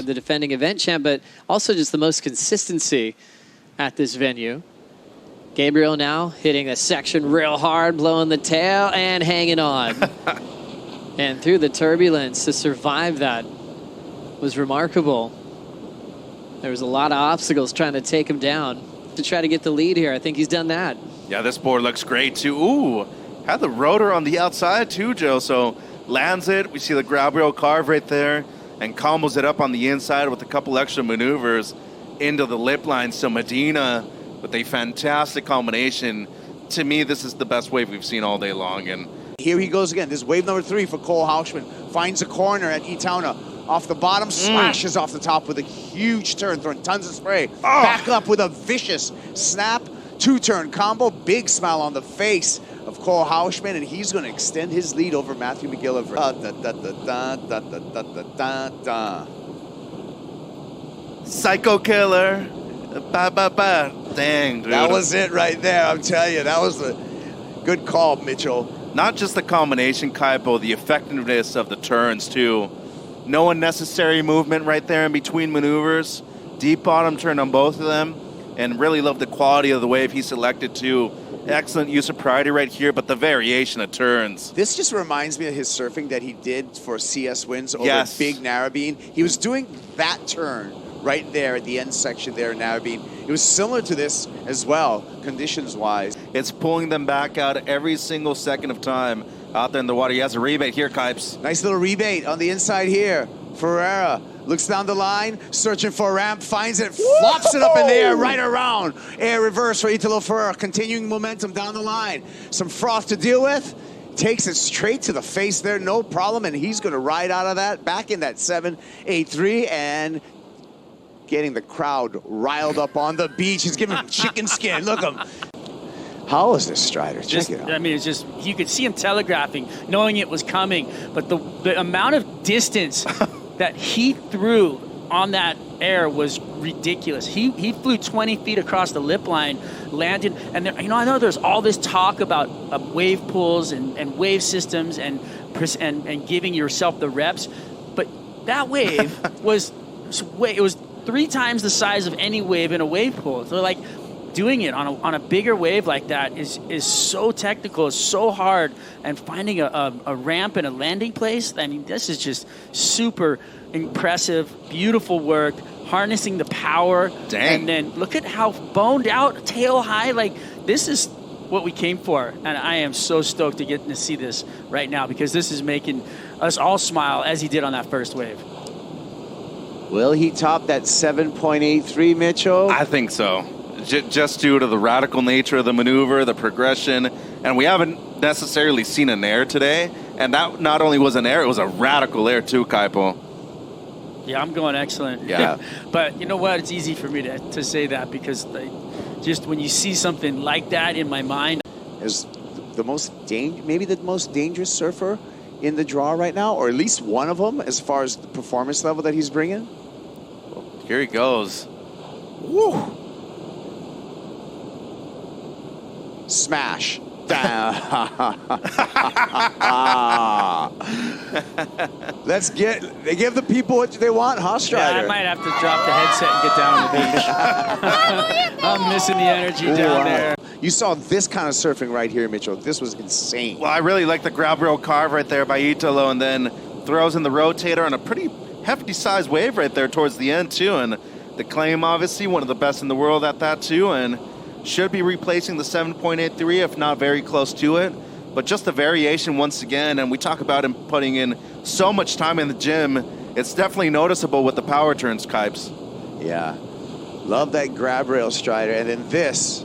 the defending event champ, but also just the most consistency at this venue. Gabriel now hitting a section real hard, blowing the tail and hanging on. And through the turbulence to survive that was remarkable. There was a lot of obstacles trying to take him down to try to get the lead here. I think he's done that. Yeah, this board looks great too. Ooh, had the rotor on the outside too, Joe. So lands it. We see the Gabriel carve right there and combos it up on the inside with a couple extra maneuvers into the lip line. So Medina with a fantastic combination. To me, this is the best wave we've seen all day long. And here he goes again. This is wave number 3 for Cole Houshmand. Finds a corner at Italo. Off the bottom, slashes off the top with a huge turn, throwing tons of spray. Back up with a vicious snap. 2-turn combo. Big smile on the face of Cole Houshmand, and he's going to extend his lead over Matthew McGillivray. Psycho Killer. Ba, ba, ba. Dang, dude. That was it right there, I'm telling you. That was the good call, Mitchell. Not just the combination, Kaipo, the effectiveness of the turns, too. No unnecessary movement right there in between maneuvers. Deep bottom turn on both of them. And really love the quality of the wave he selected, too. Excellent use of priority right here, but the variation of turns. This just reminds me of his surfing that he did for CS wins over Big Narrabeen. He was doing that turn right there at the end section there in Narrabeen. It was similar to this as well, conditions-wise. It's pulling them back out every single second of time out there in the water. He has a rebate here, Kipes. Nice little rebate on the inside here. Ferreira looks down the line, searching for a ramp, finds it, flops it up in the air, right around. Air reverse for Italo Ferreira, continuing momentum down the line. Some froth to deal with. Takes it straight to the face there, no problem, and he's going to ride out of that, back in that 7.83, and getting the crowd riled up on the beach. He's giving him chicken skin. Look at him. How is this Strider? Check it out. I mean, it's just, you could see him telegraphing, knowing it was coming, but the amount of distance that he threw on that air was ridiculous. He flew 20 feet across the lip line, landed, and there, I know there's all this talk about wave pools and wave systems and giving yourself the reps, but that wave was 3 times the size of any wave in a wave pool. So like doing it on a bigger wave like that is so technical, it's so hard, and finding a ramp and a landing place, I mean, this is just super impressive, beautiful work, harnessing the power. Dang. And then look at how boned out, tail high, like this is what we came for. And I am so stoked to get to see this right now, because this is making us all smile as he did on that first wave. Will he top that 7.83, Mitchell? I think so. Just due to the radical nature of the maneuver, the progression, and we haven't necessarily seen an air today, and that not only was an air, it was a radical air too, Kaipo. Yeah, I'm going excellent. Yeah. But you know what? It's easy for me to say that, because just when you see something like that in my mind. Is the maybe the most dangerous surfer in the draw right now, or at least one of them as far as the performance level that he's bringing? Here he goes. Woo! Smash. They give the people what they want, huh, Strider? Yeah, I might have to drop the headset and get down on the beach. I'm missing the energy down there. You saw this kind of surfing right here, Mitchell. This was insane. Well, I really like the Gabriel carve right there by Italo, and then throws in the rotator on a pretty hefty sized wave right there towards the end too. And the claim, obviously, one of the best in the world at that too, and should be replacing the 7.83, if not very close to it. But just the variation once again, and we talk about him putting in so much time in the gym, it's definitely noticeable with the power turns, Kipes. Yeah. Love that grab rail, Strider. And then this,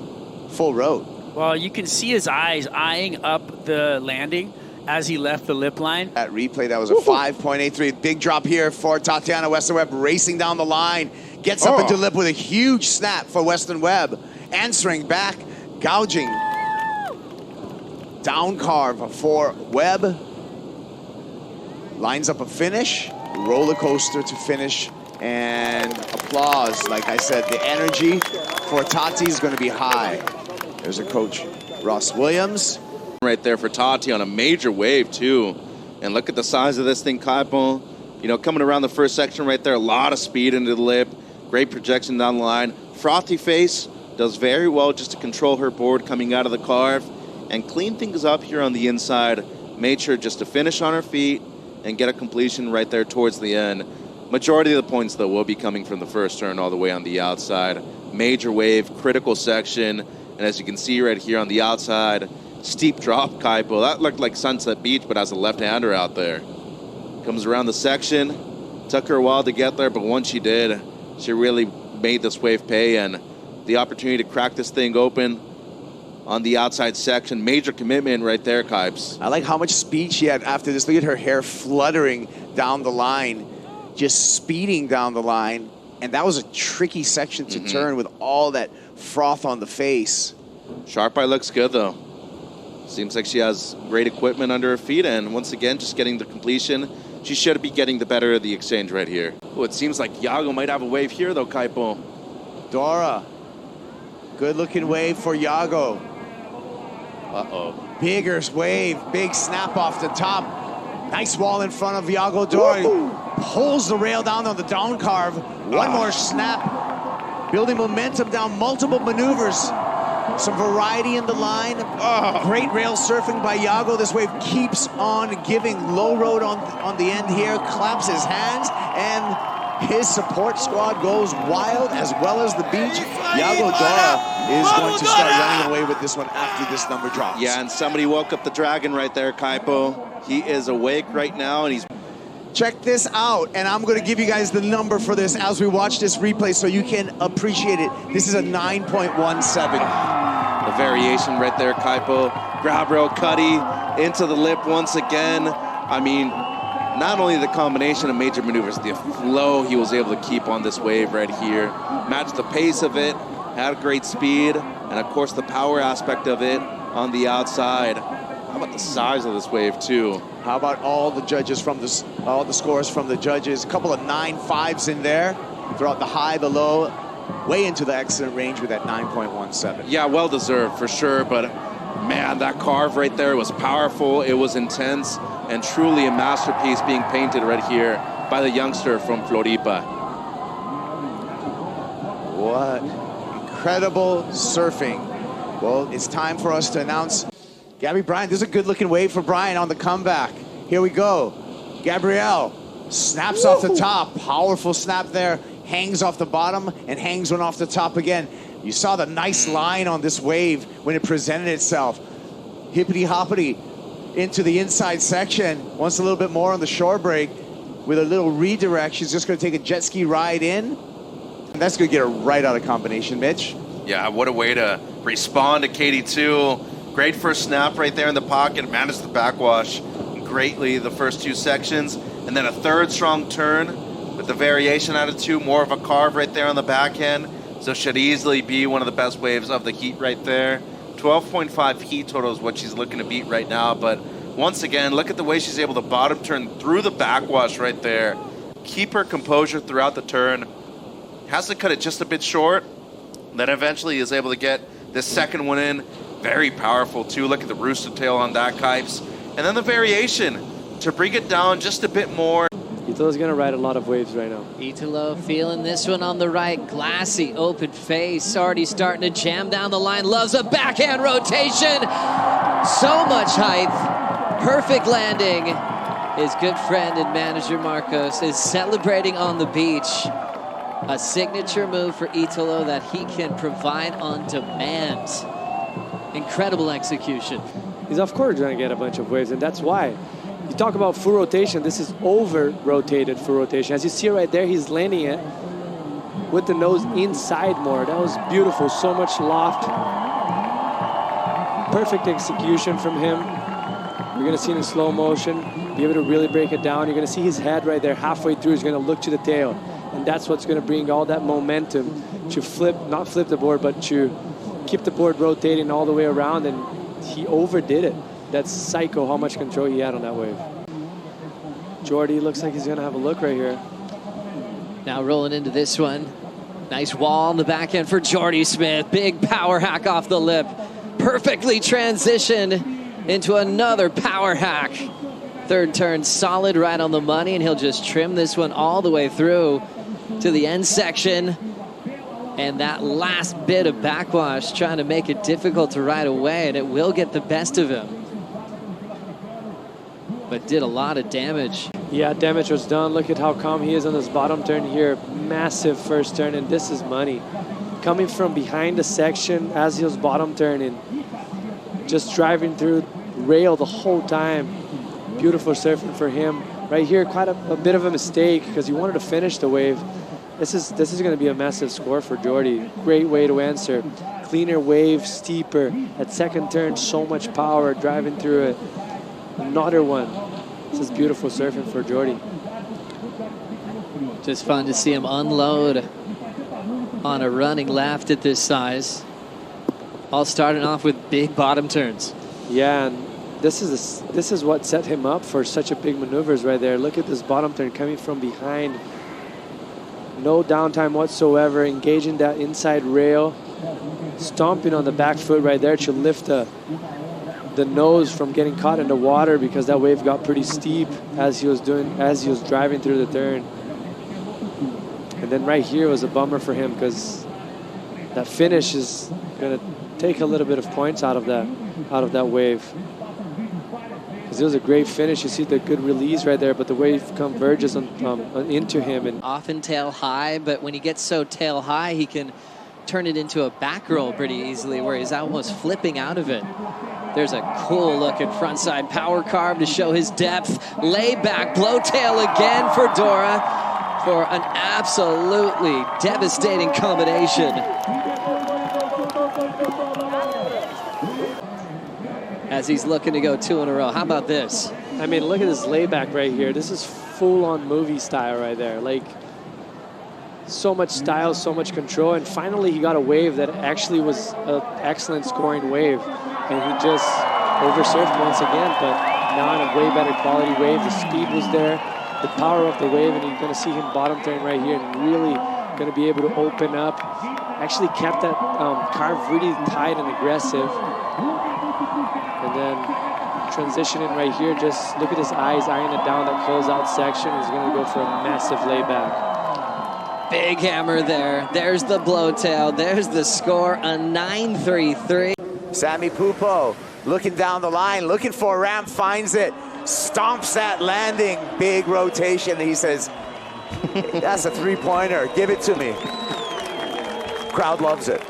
full road. Well, you can see his eyes eyeing up the landing as he left the lip line. That replay, that was a 5.83. Big drop here for Tatiana. Weston-Webb racing down the line. Gets up into lip with a huge snap for Weston-Webb. Answering back, gouging. Down carve for Webb. Lines up a finish. Roller coaster to finish. And applause. Like I said, the energy for Tati is going to be high. There's a coach, Ross Williams. Right there for Tati on a major wave too. And look at the size of this thing, Kaipo. You know, coming around the first section right there, a lot of speed into the lip. Great projection down the line. Frothy Face does very well just to control her board coming out of the carve and clean things up here on the inside. Made sure just to finish on her feet and get a completion right there towards the end. Majority of the points, though, will be coming from the first turn all the way on the outside. Major wave, critical section, and as you can see right here on the outside, steep drop, Kaipo. That looked like Sunset Beach, but as a left-hander out there. Comes around the section. Took her a while to get there, but once she did, she really made this wave pay, and the opportunity to crack this thing open on the outside section. Major commitment right there, Kipes. I like how much speed she had after this. Look at her hair fluttering down the line, just speeding down the line. And that was a tricky section to turn with all that froth on the face. Sharp Eye looks good, though. Seems like she has great equipment under her feet, and once again, just getting the completion. She should be getting the better of the exchange right here. Oh, it seems like Yago might have a wave here, though, Kaipo. Dora. Good looking wave for Yago. Uh-oh. Bigger wave, big snap off the top. Nice wall in front of Yago. Dora pulls the rail down on the down carve. One more snap. Building momentum down, multiple maneuvers. Some variety in the line. Great rail surfing by Yago. This wave keeps on giving. Low road on the end here. Claps his hands, and his support squad goes wild, as well as the beach. Yago Dora is going to start running away with this one after this number drops. Yeah, and somebody woke up the dragon right there, Kaipo. He is awake right now, and he's... Check this out, and I'm going to give you guys the number for this as we watch this replay so you can appreciate it. This is a 9.17. The variation right there, Kaipo. Gabriel Cuddy into the lip once again. I mean, not only the combination of major maneuvers, the flow he was able to keep on this wave right here. Matched the pace of it, had great speed, and of course the power aspect of it on the outside. How about the size of this wave, too? How about all the judges from all the scores from the judges? A couple of 9.5s in there throughout the high, the low, way into the excellent range with that 9.17. Yeah, well deserved for sure, but man, that carve right there was powerful. It was intense and truly a masterpiece being painted right here by the youngster from Floripa. What incredible surfing. Well, it's time for us to announce Bryan. This is a good-looking wave for Bryan on the comeback. Here we go. Gabriel snaps off the top. Powerful snap there. Hangs off the bottom and hangs one off the top again. You saw the nice line on this wave when it presented itself. Hippity-hoppity into the inside section. Wants a little bit more on the shore break with a little redirect. She's just going to take a jet ski ride in. And that's going to get her right out of combination, Mitch. Yeah, what a way to respond to KD2. Great first snap right there in the pocket. Managed the backwash greatly the first two sections. And then a third strong turn with the variation out of two. More of a carve right there on the back end. So should easily be one of the best waves of the heat right there. 12.5 heat total is what she's looking to beat right now. But once again, look at the way she's able to bottom turn through the backwash right there. Keep her composure throughout the turn. Has to cut it just a bit short. Then eventually is able to get this second one in. Very powerful, too. Look at the rooster tail on that, Kipes. And then the variation to bring it down just a bit more. Italo's going to ride a lot of waves right now. Italo feeling this one on the right. Glassy, open face. Already starting to jam down the line. Loves a backhand rotation. So much height. Perfect landing. His good friend and manager Marcos is celebrating on the beach. A signature move for Italo that he can provide on demand. Incredible execution. He's of course going to get a bunch of waves, and that's why. You talk about full rotation, this is over-rotated full rotation. As you see right there, he's landing it with the nose inside more. That was beautiful, so much loft. Perfect execution from him. You're going to see it in slow motion, be able to really break it down. You're going to see his head right there halfway through. He's going to look to the tail, and that's what's going to bring all that momentum to not flip the board, but to keep the board rotating all the way around, and he overdid it. That's psycho how much control he had on that wave. Jordy looks like he's going to have a look right here. Now rolling into this one. Nice wall on the back end for Jordy Smith. Big power hack off the lip. Perfectly transitioned into another power hack. Third turn solid, right on the money, and he'll just trim this one all the way through to the end section. And that last bit of backwash trying to make it difficult to ride away, and it will get the best of him. But did a lot of damage. Yeah, damage was done. Look at how calm he is on this bottom turn here. Massive first turn, and this is money. Coming from behind the section as he was bottom turning, just driving through rail the whole time. Beautiful surfing for him. Right here, quite a bit of a mistake because he wanted to finish the wave. This is going to be a massive score for Jordy. Great way to answer. Cleaner wave, steeper. At second turn, so much power driving through it. Another one. This is beautiful surfing for Jordy. Just fun to see him unload on a running left at this size. All starting off with big bottom turns. Yeah, and this is what set him up for such a big maneuvers right there. Look at this bottom turn coming from behind. No downtime whatsoever, engaging that inside rail, stomping on the back foot right there to lift the nose from getting caught in the water because that wave got pretty steep as he was driving through the turn. And then right here was a bummer for him because that finish is going to take a little bit of points out of that wave. Because it was a great finish. You see the good release right there, but the wave converges into him. And often tail high, but when he gets so tail high, he can turn it into a back roll pretty easily where he's almost flipping out of it. There's a cool looking frontside power carve to show his depth. Lay back, blow tail again for Dora for an absolutely devastating combination. As he's looking to go 2 in a row. How about this? I mean, look at this layback right here. This is full-on movie style right there. Like, so much style, so much control, and finally he got a wave that actually was an excellent scoring wave, and he just oversurfed once again, but now on a way better quality wave. The speed was there, the power of the wave, and you're going to see him bottom turn right here and really going to be able to open up. Actually kept that carve really tight and aggressive. And then transitioning right here, just look at his eyes eyeing it down that closeout section. He's going to go for a massive layback. Big hammer there. There's the blowtail. There's the score, a 9-3-3. Sammy Pupo looking down the line, looking for a ramp, finds it, stomps that landing, big rotation. He says, that's a three-pointer, give it to me. Crowd loves it.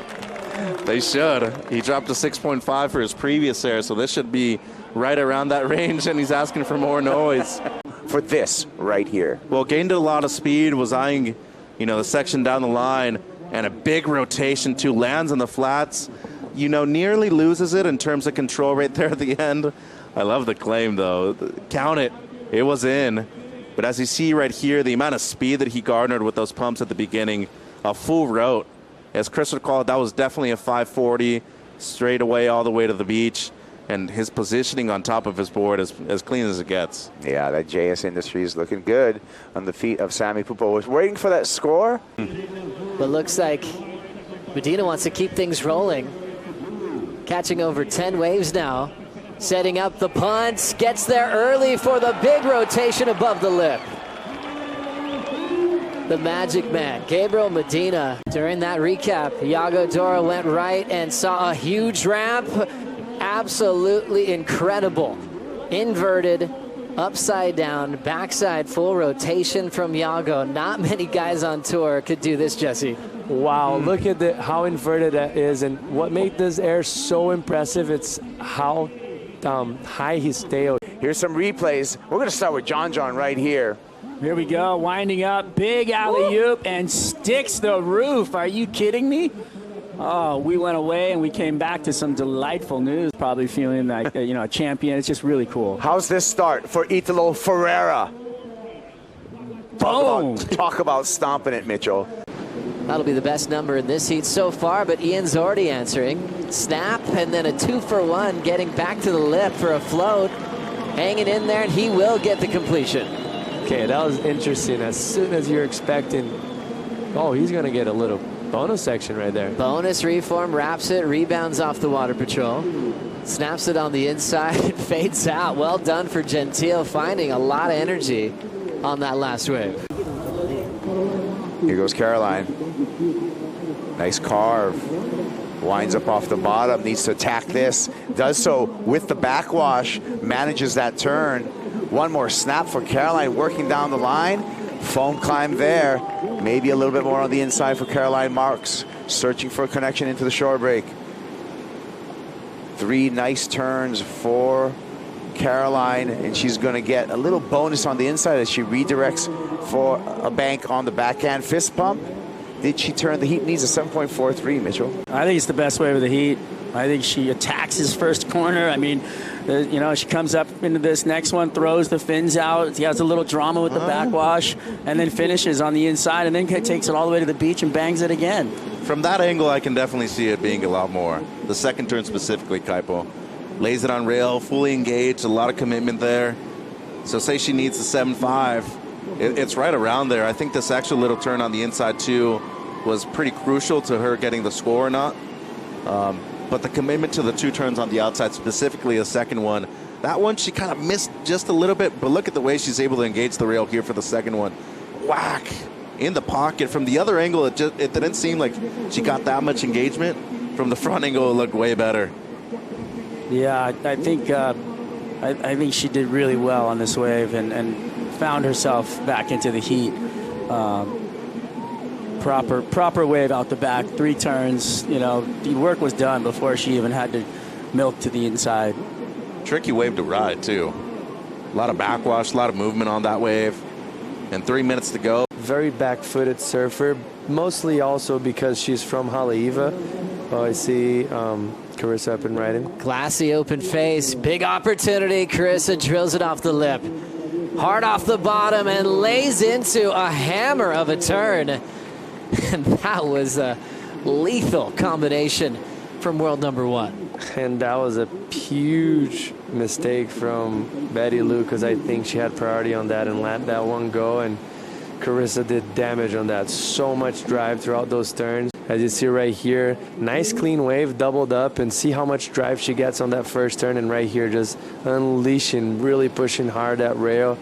They should. He dropped a 6.5 for his previous air, so this should be right around that range, and he's asking for more noise. For this right here. Well, gained a lot of speed, was eyeing, the section down the line, and a big rotation too, lands on the flats. Nearly loses it in terms of control right there at the end. I love the claim, though. Count it. It was in. But as you see right here, the amount of speed that he garnered with those pumps at the beginning, a full rote. As Chris would call it, that was definitely a 540 straight away all the way to the beach. And his positioning on top of his board is as clean as it gets. Yeah, that JS Industry is looking good on the feet of Sammy Pupo. Was waiting for that score. But looks like Medina wants to keep things rolling. Catching over 10 waves now. Setting up the punt. Gets there early for the big rotation above the lip. The Magic Man, Gabriel Medina. During that recap, Yago Dora went right and saw a huge ramp. Absolutely incredible. Inverted, upside down, backside full rotation from Yago. Not many guys on tour could do this, Jesse. Wow, look at how inverted that is. And what made this air so impressive, it's how high he stayed. Here's some replays. We're going to start with John right here. Here we go, winding up, big alley-oop, and sticks the roof. Are you kidding me? Oh, we went away and we came back to some delightful news. Probably feeling like a champion. It's just really cool. How's this start for Italo Ferreira? Boom! Talk about stomping it, Mitchell. That'll be the best number in this heat so far, but Ian's already answering. Snap, and then a 2-for-1, getting back to the lip for a float. Hanging in there, and he will get the completion. Okay, that was interesting. As soon as you're expecting, he's going to get a little bonus section right there. Bonus reform, wraps it, rebounds off the water patrol. Snaps it on the inside, fades out. Well done for Gentil, finding a lot of energy on that last wave. Here goes Caroline. Nice carve. Winds up off the bottom, needs to attack this. Does so with the backwash, manages that turn. One more snap for Caroline, working down the line. Foam climb there. Maybe a little bit more on the inside for Caroline Marks. Searching for a connection into the shore break. 3 nice turns for Caroline, and she's going to get a little bonus on the inside as she redirects for a bank on the backhand fist pump. Did she turn? The heat needs a 7.43, Mitchell. I think it's the best wave of the heat. I think she attacks his first corner. I mean, you know, she comes up into this next one, throws the fins out. He has a little drama with the backwash, and then finishes on the inside, and then takes it all the way to the beach and bangs it again. From that angle, I can definitely see it being a lot more. The second turn specifically, Kaipo. Lays it on rail, fully engaged, a lot of commitment there. So say she needs the 7.5. It's right around there. I think this extra little turn on the inside, too, was pretty crucial to her getting the score or not. But the commitment to the 2 turns on the outside, specifically the second one, that one she kind of missed just a little bit, but look at the way she's able to engage the rail here for the second one. Whack! In the pocket. From the other angle, it didn't seem like she got that much engagement. From the front angle, it looked way better. Yeah, I think she did really well on this wave and found herself back into the heat. Proper wave out the back, 3 turns. You know, the work was done before she even had to milk to the inside. Tricky wave to ride, too. A lot of backwash, a lot of movement on that wave. And 3 minutes to go. Very back-footed surfer, mostly also because she's from Haleiwa. Oh, I see Carissa up and riding. Glassy open face, big opportunity. Carissa drills it off the lip. Hard off the bottom and lays into a hammer of a turn. And that was a lethal combination from world number 1. And that was a huge mistake from Betty Lou, because I think she had priority on that and let that one go. And Carissa did damage on that. So much drive throughout those turns. As you see right here, nice clean wave, doubled up, and see how much drive she gets on that first turn. And right here, just unleashing, really pushing hard that rail.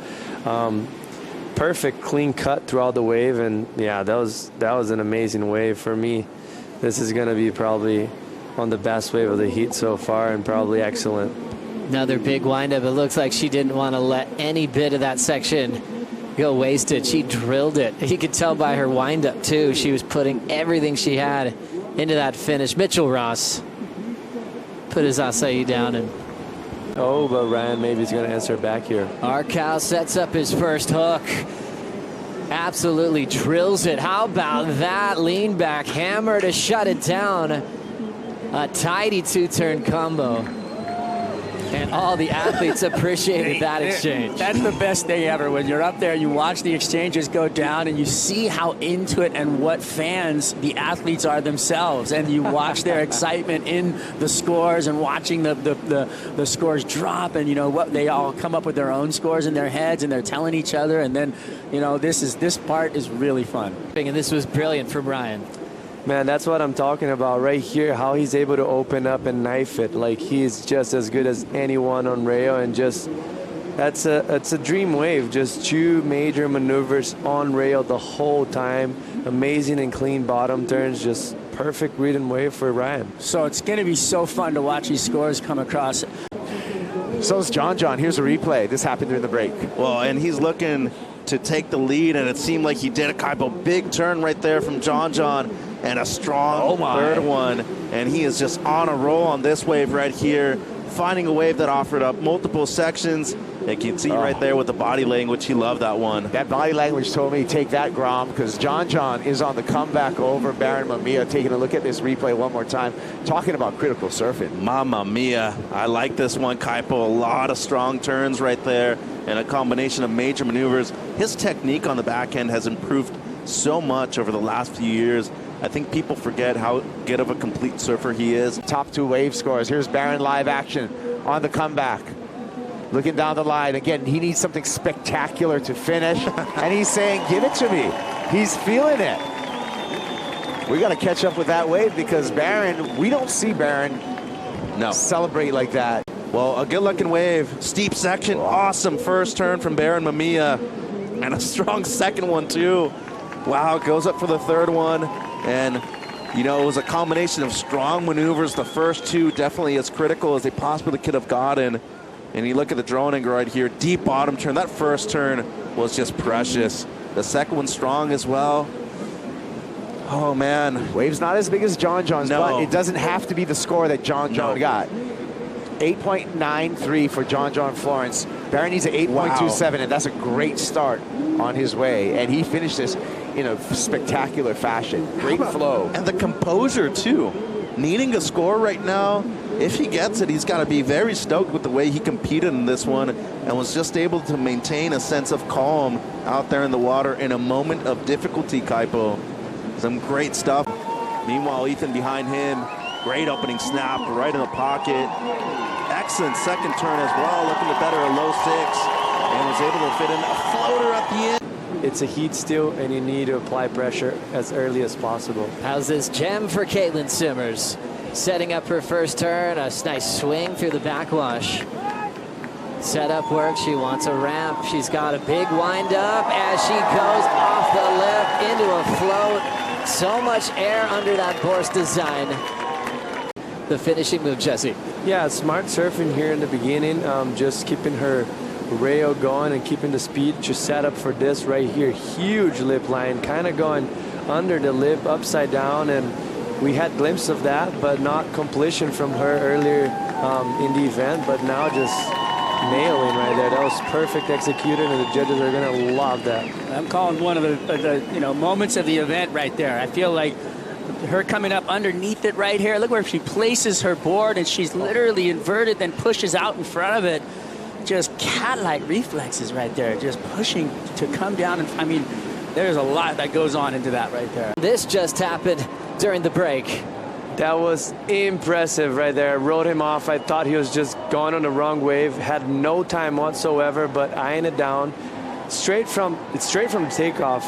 Perfect clean cut throughout the wave, and yeah, that was an amazing wave for me. This is going to be probably on the best wave of the heat so far, and probably excellent. Another big windup. It looks like she didn't want to let any bit of that section go wasted. She drilled it. You could tell by her windup too. She was putting everything she had into that finish. Mitchell Ross put his acai down, and oh, but Ryan maybe he's going to answer back here. Arcal sets up his first hook. Absolutely drills it. How about that lean back hammer to shut it down? A tidy 2-turn combo. And all the athletes appreciated that exchange. That's the best thing ever. When you're up there, you watch the exchanges go down, and you see how into it and what fans the athletes are themselves. And you watch their excitement in the scores and watching the scores drop. And, you know, what they all come up with their own scores in their heads, and they're telling each other. And then, you know, this part is really fun. And this was brilliant for Bryan. Man, that's what I'm talking about right here, how he's able to open up and knife it. Like, he's just as good as anyone on rail, and just it's a dream wave. Just 2 major maneuvers on rail the whole time. Amazing and clean bottom turns, just perfect read and wave for Ryan. So it's going to be so fun to watch these scores come across. So is John. Here's a replay. This happened during the break. Well, and he's looking to take the lead, and it seemed like he did a kind of big turn right there from John. And a strong third one. And he is just on a roll on this wave right here, finding a wave that offered up multiple sections. You can see right there with the body language, he loved that one. That body language told me, take that, Grom, because John is on the comeback over Barron Mamiya. Taking a look at this replay one more time, talking about critical surfing. Mamma mia. I like this one, Kaipo. A lot of strong turns right there and a combination of major maneuvers. His technique on the back end has improved so much over the last few years. I think people forget how good of a complete surfer he is. Top 2 wave scores. Here's Barron live action on the comeback. Looking down the line. Again, he needs something spectacular to finish. And he's saying, give it to me. He's feeling it. We got to catch up with that wave, because Barron, we don't see Barron celebrate like that. Well, a good-looking wave. Steep section. Awesome first turn from Barron Mamiya. And a strong second one, too. Wow, goes up for the third one. And, you know, it was a combination of strong maneuvers. The first two definitely as critical as they possibly could have gotten. And you look at the droning right here. Deep bottom turn. That first turn was just precious. The second one strong as well. Oh, man. Wave's not as big as John's, but it doesn't have to be the score that John got. 8.93 for John Florence. Barron needs an 8.27, and that's a great start on his way. And he finished this in a spectacular fashion. Great flow. And the composure, too. Needing a score right now. If he gets it, he's got to be very stoked with the way he competed in this one and was just able to maintain a sense of calm out there in the water in a moment of difficulty, Kaipo. Some great stuff. Meanwhile, Ethan behind him. Great opening snap right in the pocket. Excellent second turn as well, looking to better a low 6, and was able to fit in a floater at the end. It's a heat still, and you need to apply pressure as early as possible. How's this gem for Caitlin Simmers? Setting up her first turn, a nice swing through the backwash. Setup work, she wants a ramp. She's got a big wind up as she goes off the lip into a float. So much air under that Borst design. The finishing move, Jesse. Yeah, smart surfing here in the beginning, just keeping her rail going and keeping the speed. Just set up for this right here. Huge lip line, kind of going under the lip, upside down, and we had glimpses of that, but not completion from her earlier in the event, but now just nailing right there. That was perfect executed, and the judges are going to love that. I'm calling one of the moments of the event right there. I feel like her coming up underneath it right here. Look where she places her board, and she's literally inverted, then pushes out in front of it. Just cat-like reflexes right there, just pushing to come down. And I mean, there's a lot that goes on into that right there. This just happened during the break. That was impressive right there. I wrote him off. I thought he was just going on the wrong wave. Had no time whatsoever, but eyeing it down. Straight from takeoff.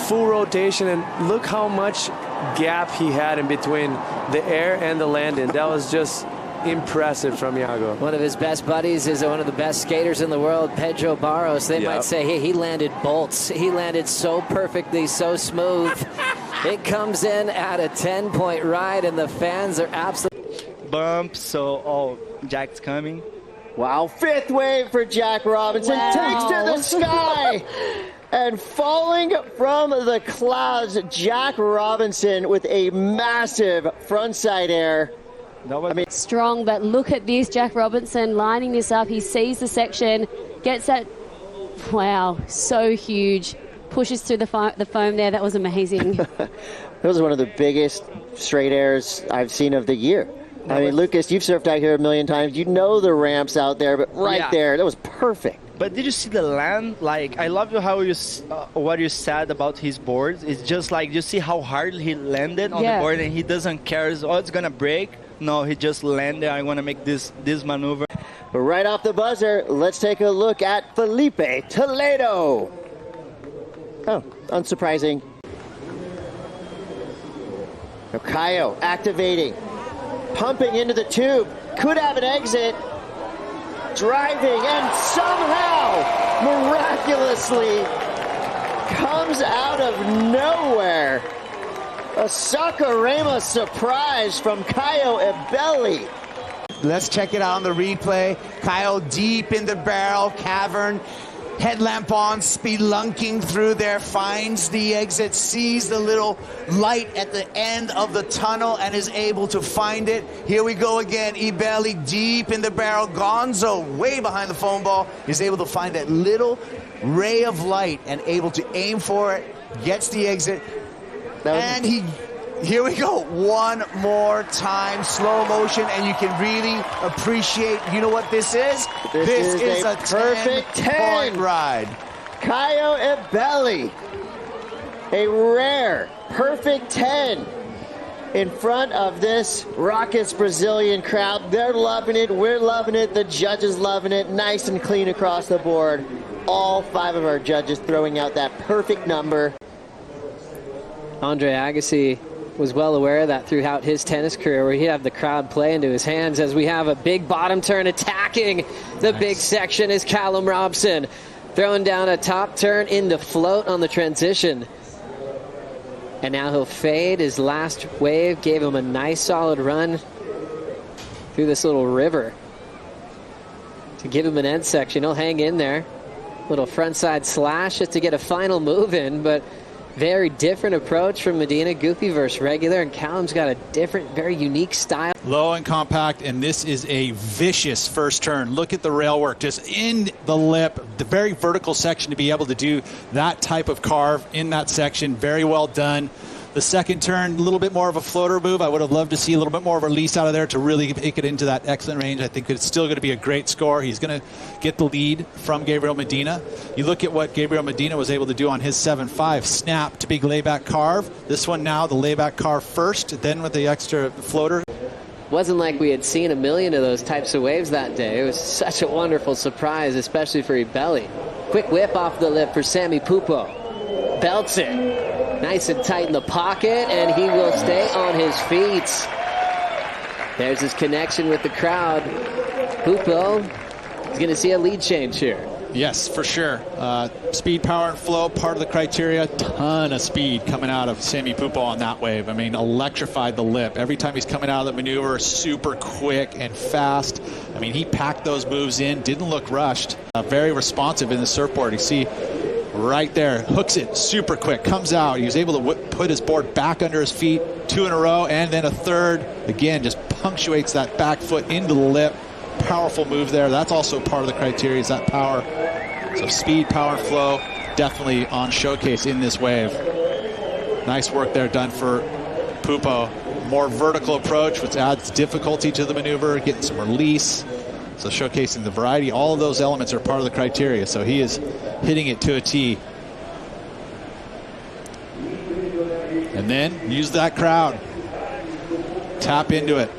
Full rotation, and look how much gap he had in between the air and the landing. That was just impressive from Yago. One of his best buddies is one of the best skaters in the world, Pedro Barros. They might say, hey, he landed bolts. He landed so perfectly, so smooth. It comes in at a 10-point ride, and the fans are absolutely... Bump, so, Jack's coming. Wow, fifth wave for Jack Robinson. Takes to the sky. And falling from the clouds, Jack Robinson with a massive frontside air. Strong, but look at this, Jack Robinson lining this up. He sees the section, gets that, wow, so huge. Pushes through the foam there. That was amazing. That was one of the biggest straight airs I've seen of the year. I mean, Lucas, you've surfed out here a million times. You know the ramps out there, but there, that was perfect. But did you see the land? Like, I love how you what you said about his board. It's just like, you see how hard he landed on the board, and he doesn't care. It's gonna break. No, he just landed. I want to make this maneuver. But right off the buzzer, let's take a look at Filipe Toledo. Oh, unsurprising. Now Caio activating, pumping into the tube, could have an exit, driving, and somehow, miraculously, comes out of nowhere. A Sakurema surprise from Caio Ibelli. Let's check it out on the replay. Caio deep in the barrel, cavern. Headlamp on, spelunking through there, finds the exit, sees the little light at the end of the tunnel, and is able to find it. Here we go again. Ibelli deep in the barrel. Gonzo way behind the foam ball is able to find that little ray of light and able to aim for it. Gets the exit. And here we go, one more time, slow motion, and you can really appreciate, you know what this is? This is a perfect 10-point ride. Caio Ibelli, a rare perfect 10 in front of this raucous Brazilian crowd. They're loving it, we're loving it, the judges loving it, nice and clean across the board. All 5 of our judges throwing out that perfect number. Andre Agassi was well aware of that throughout his tennis career, where he'd have the crowd play into his hands. As we have a big bottom turn attacking the big section is Callum Robson, throwing down a top turn into float on the transition. And now he'll fade. His last wave gave him a nice solid run through this little river to give him an end section. He'll hang in there. Little frontside slash just to get a final move in, but very different approach from Medina. Goofy versus regular, and Callum's got a different, very unique style. Low and compact, and this is a vicious first turn. Look at the rail work, just in the lip, the very vertical section to be able to do that type of carve in that section. Very well done. The second turn, a little bit more of a floater move. I would have loved to see a little bit more of a release out of there to really make it into that excellent range. I think it's still going to be a great score. He's going to get the lead from Gabriel Medina. You look at what Gabriel Medina was able to do on his 7-5. Snap to big layback carve. This one now, the layback carve first, then with the extra floater. Wasn't like we had seen a million of those types of waves that day. It was such a wonderful surprise, especially for Ibelli. Quick whip off the lip for Sammy Pupo. Belts it. Nice and tight in the pocket, and he will stay on his feet. There's his connection with the crowd. Pupo is going to see a lead change here. Yes, for sure. Speed, power, and flow, part of the criteria. Ton of speed coming out of Sammy Pupo on that wave. I mean, electrified the lip. Every time he's coming out of the maneuver, super quick and fast. I mean, he packed those moves in, didn't look rushed. Very responsive in the surfboard. You see right there, hooks it super quick, comes out. He was able to put his board back under his feet, 2 in a row, and then a third. Again, just punctuates that back foot into the lip. Powerful move there. That's also part of the criteria, is that power. So speed, power, flow, definitely on showcase in this wave. Nice work there done for Pupo. More vertical approach, which adds difficulty to the maneuver, getting some release. So showcasing the variety, all of those elements are part of the criteria. So he is hitting it to a T. And then use that crowd. Tap into it.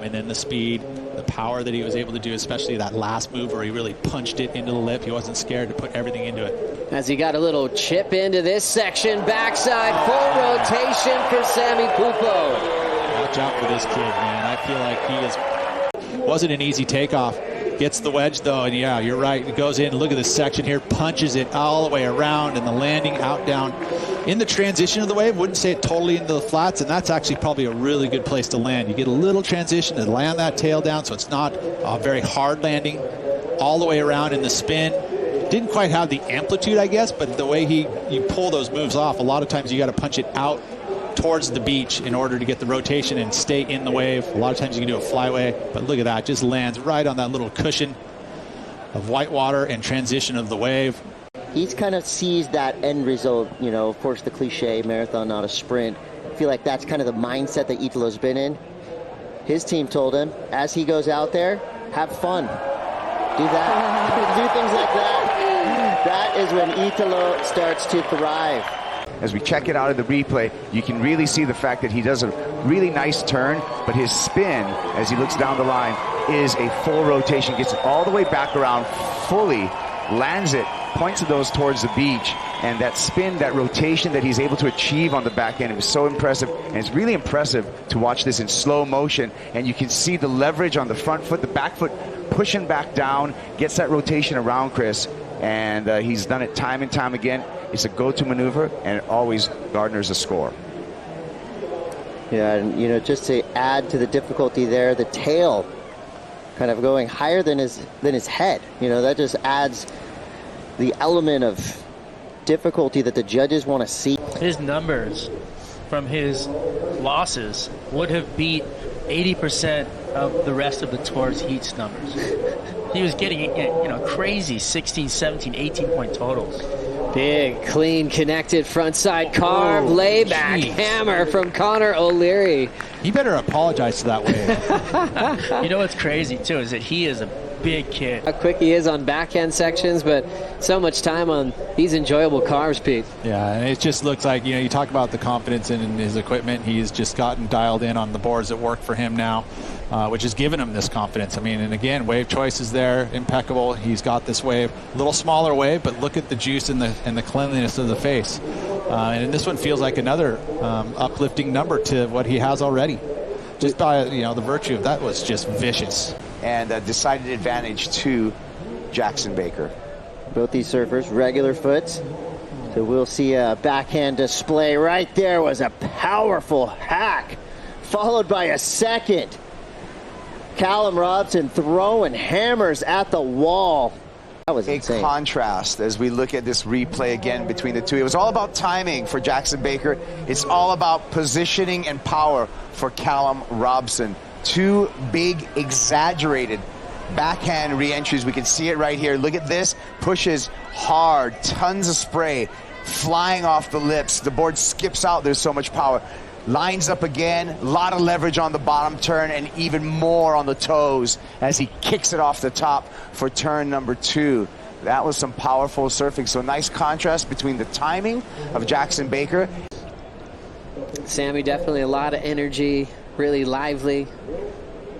And then the speed, the power that he was able to do, especially that last move where he really punched it into the lip. He wasn't scared to put everything into it. As he got a little chip into this section, backside full rotation for Sammy Pupo. Watch out for this kid, man. I feel like he is... Wasn't an easy takeoff. Gets the wedge though, and yeah, you're right. It goes in. Look at this section here. Punches it all the way around, and the landing out down in the transition of the wave. Wouldn't say it totally into the flats, and that's actually probably a really good place to land. You get a little transition to land that tail down, so it's not a very hard landing. All the way around in the spin. Didn't quite have the amplitude, I guess, but the way you pull those moves off, a lot of times you got to punch it out towards the beach in order to get the rotation and stay in the wave. A lot of times you can do a flyway, but look at that, just lands right on that little cushion of white water and transition of the wave. He's kind of sees that end result, you know, of course the cliche, marathon, not a sprint. I feel like that's kind of the mindset that Italo's been in. His team told him, as he goes out there, have fun. Do that, do things like that. That is when Italo starts to thrive. As we check it out in the replay, you can really see the fact that he does a really nice turn, but his spin, as he looks down the line, is a full rotation, gets it all the way back around, fully lands it, points of those towards the beach, and that spin, that rotation that he's able to achieve on the back end, it was so impressive, and it's really impressive to watch this in slow motion, and you can see the leverage on the front foot, the back foot pushing back down, gets that rotation around Chris, and he's done it time and time again. It's a go-to maneuver, and it always garners a score. Yeah, and you know, just to add to the difficulty there, the tail kind of going higher than his head. You know, that just adds the element of difficulty that the judges want to see. His numbers from his losses would have beat 80% of the rest of the tour's heats numbers. He was getting, you know, crazy 16, 17, 18-point totals. Big, clean, connected frontside carve, layback hammer from Connor O'Leary. He better apologize to that wave. You know what's crazy, too, is that he is a big kid. How quick he is on backhand sections, but so much time on these enjoyable carves, Pete. Yeah, and it just looks like, you know, you talk about the confidence in his equipment. He's just gotten dialed in on the boards that work for him now, which has given him this confidence. I mean, and again, wave choice is there, impeccable. He's got this wave, a little smaller wave, but look at the juice and the cleanliness of the face. And this one feels like another uplifting number to what he has already. Just by, the virtue of that was just vicious. And a decided advantage to Jackson Baker. Both these surfers, regular foots. So we'll see a backhand display. Right there was a powerful hack, followed by a second. Callum Robson throwing hammers at the wall. That was insane. A contrast as we look at this replay again between the two. It was all about timing for Jackson Baker. It's all about positioning and power for Callum Robson. Two big, exaggerated backhand re-entries. We can see it right here. Look at this. Pushes hard. Tons of spray flying off the lips. The board skips out. There's so much power. Lines up again. A lot of leverage on the bottom turn and even more on the toes as he kicks it off the top for turn number 2. That was some powerful surfing. So nice contrast between the timing of Jackson Baker. Sammy, definitely a lot of energy, really lively.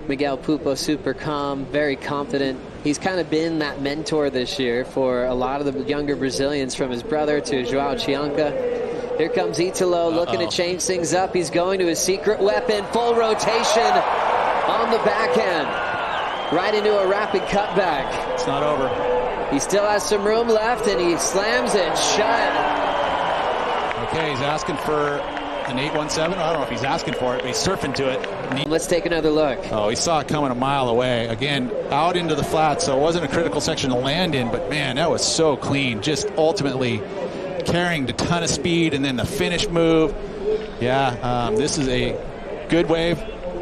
Miguel Pupo, super calm, very confident. He's kind of been that mentor this year for a lot of the younger Brazilians, from his brother to Joao Chianca. Here comes Italo looking to change things up. He's going to his secret weapon, full rotation on the backhand. Right into a rapid cutback. It's not over. He still has some room left, and he slams it shut. Okay, he's asking for an 817. I don't know if he's asking for it, but he's surfing to it. Let's take another look. Oh, he saw it coming a mile away. Again, out into the flat, so it wasn't a critical section to land in, but man, that was so clean. Just ultimately carrying a ton of speed, and then the finish move. Yeah, this is a good wave.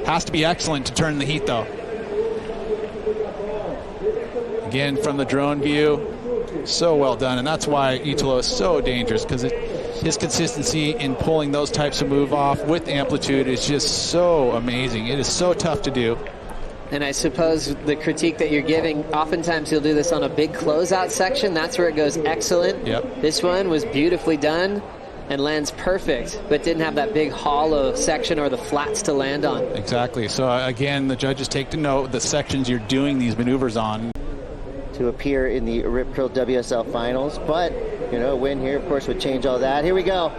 Has to be excellent to turn the heat, though. Again, from the drone view, so well done, and that's why Italo is so dangerous, because his consistency in pulling those types of move off with amplitude is just so amazing. It is so tough to do. And I suppose the critique that you're giving, oftentimes he'll do this on a big closeout section. That's where it goes excellent. Yep. This one was beautifully done and lands perfect, but didn't have that big hollow section or the flats to land on. Exactly. So again, the judges take to note the sections you're doing these maneuvers on. To appear in the Rip Curl WSL finals, but a win here, of course, would change all that. Here we go.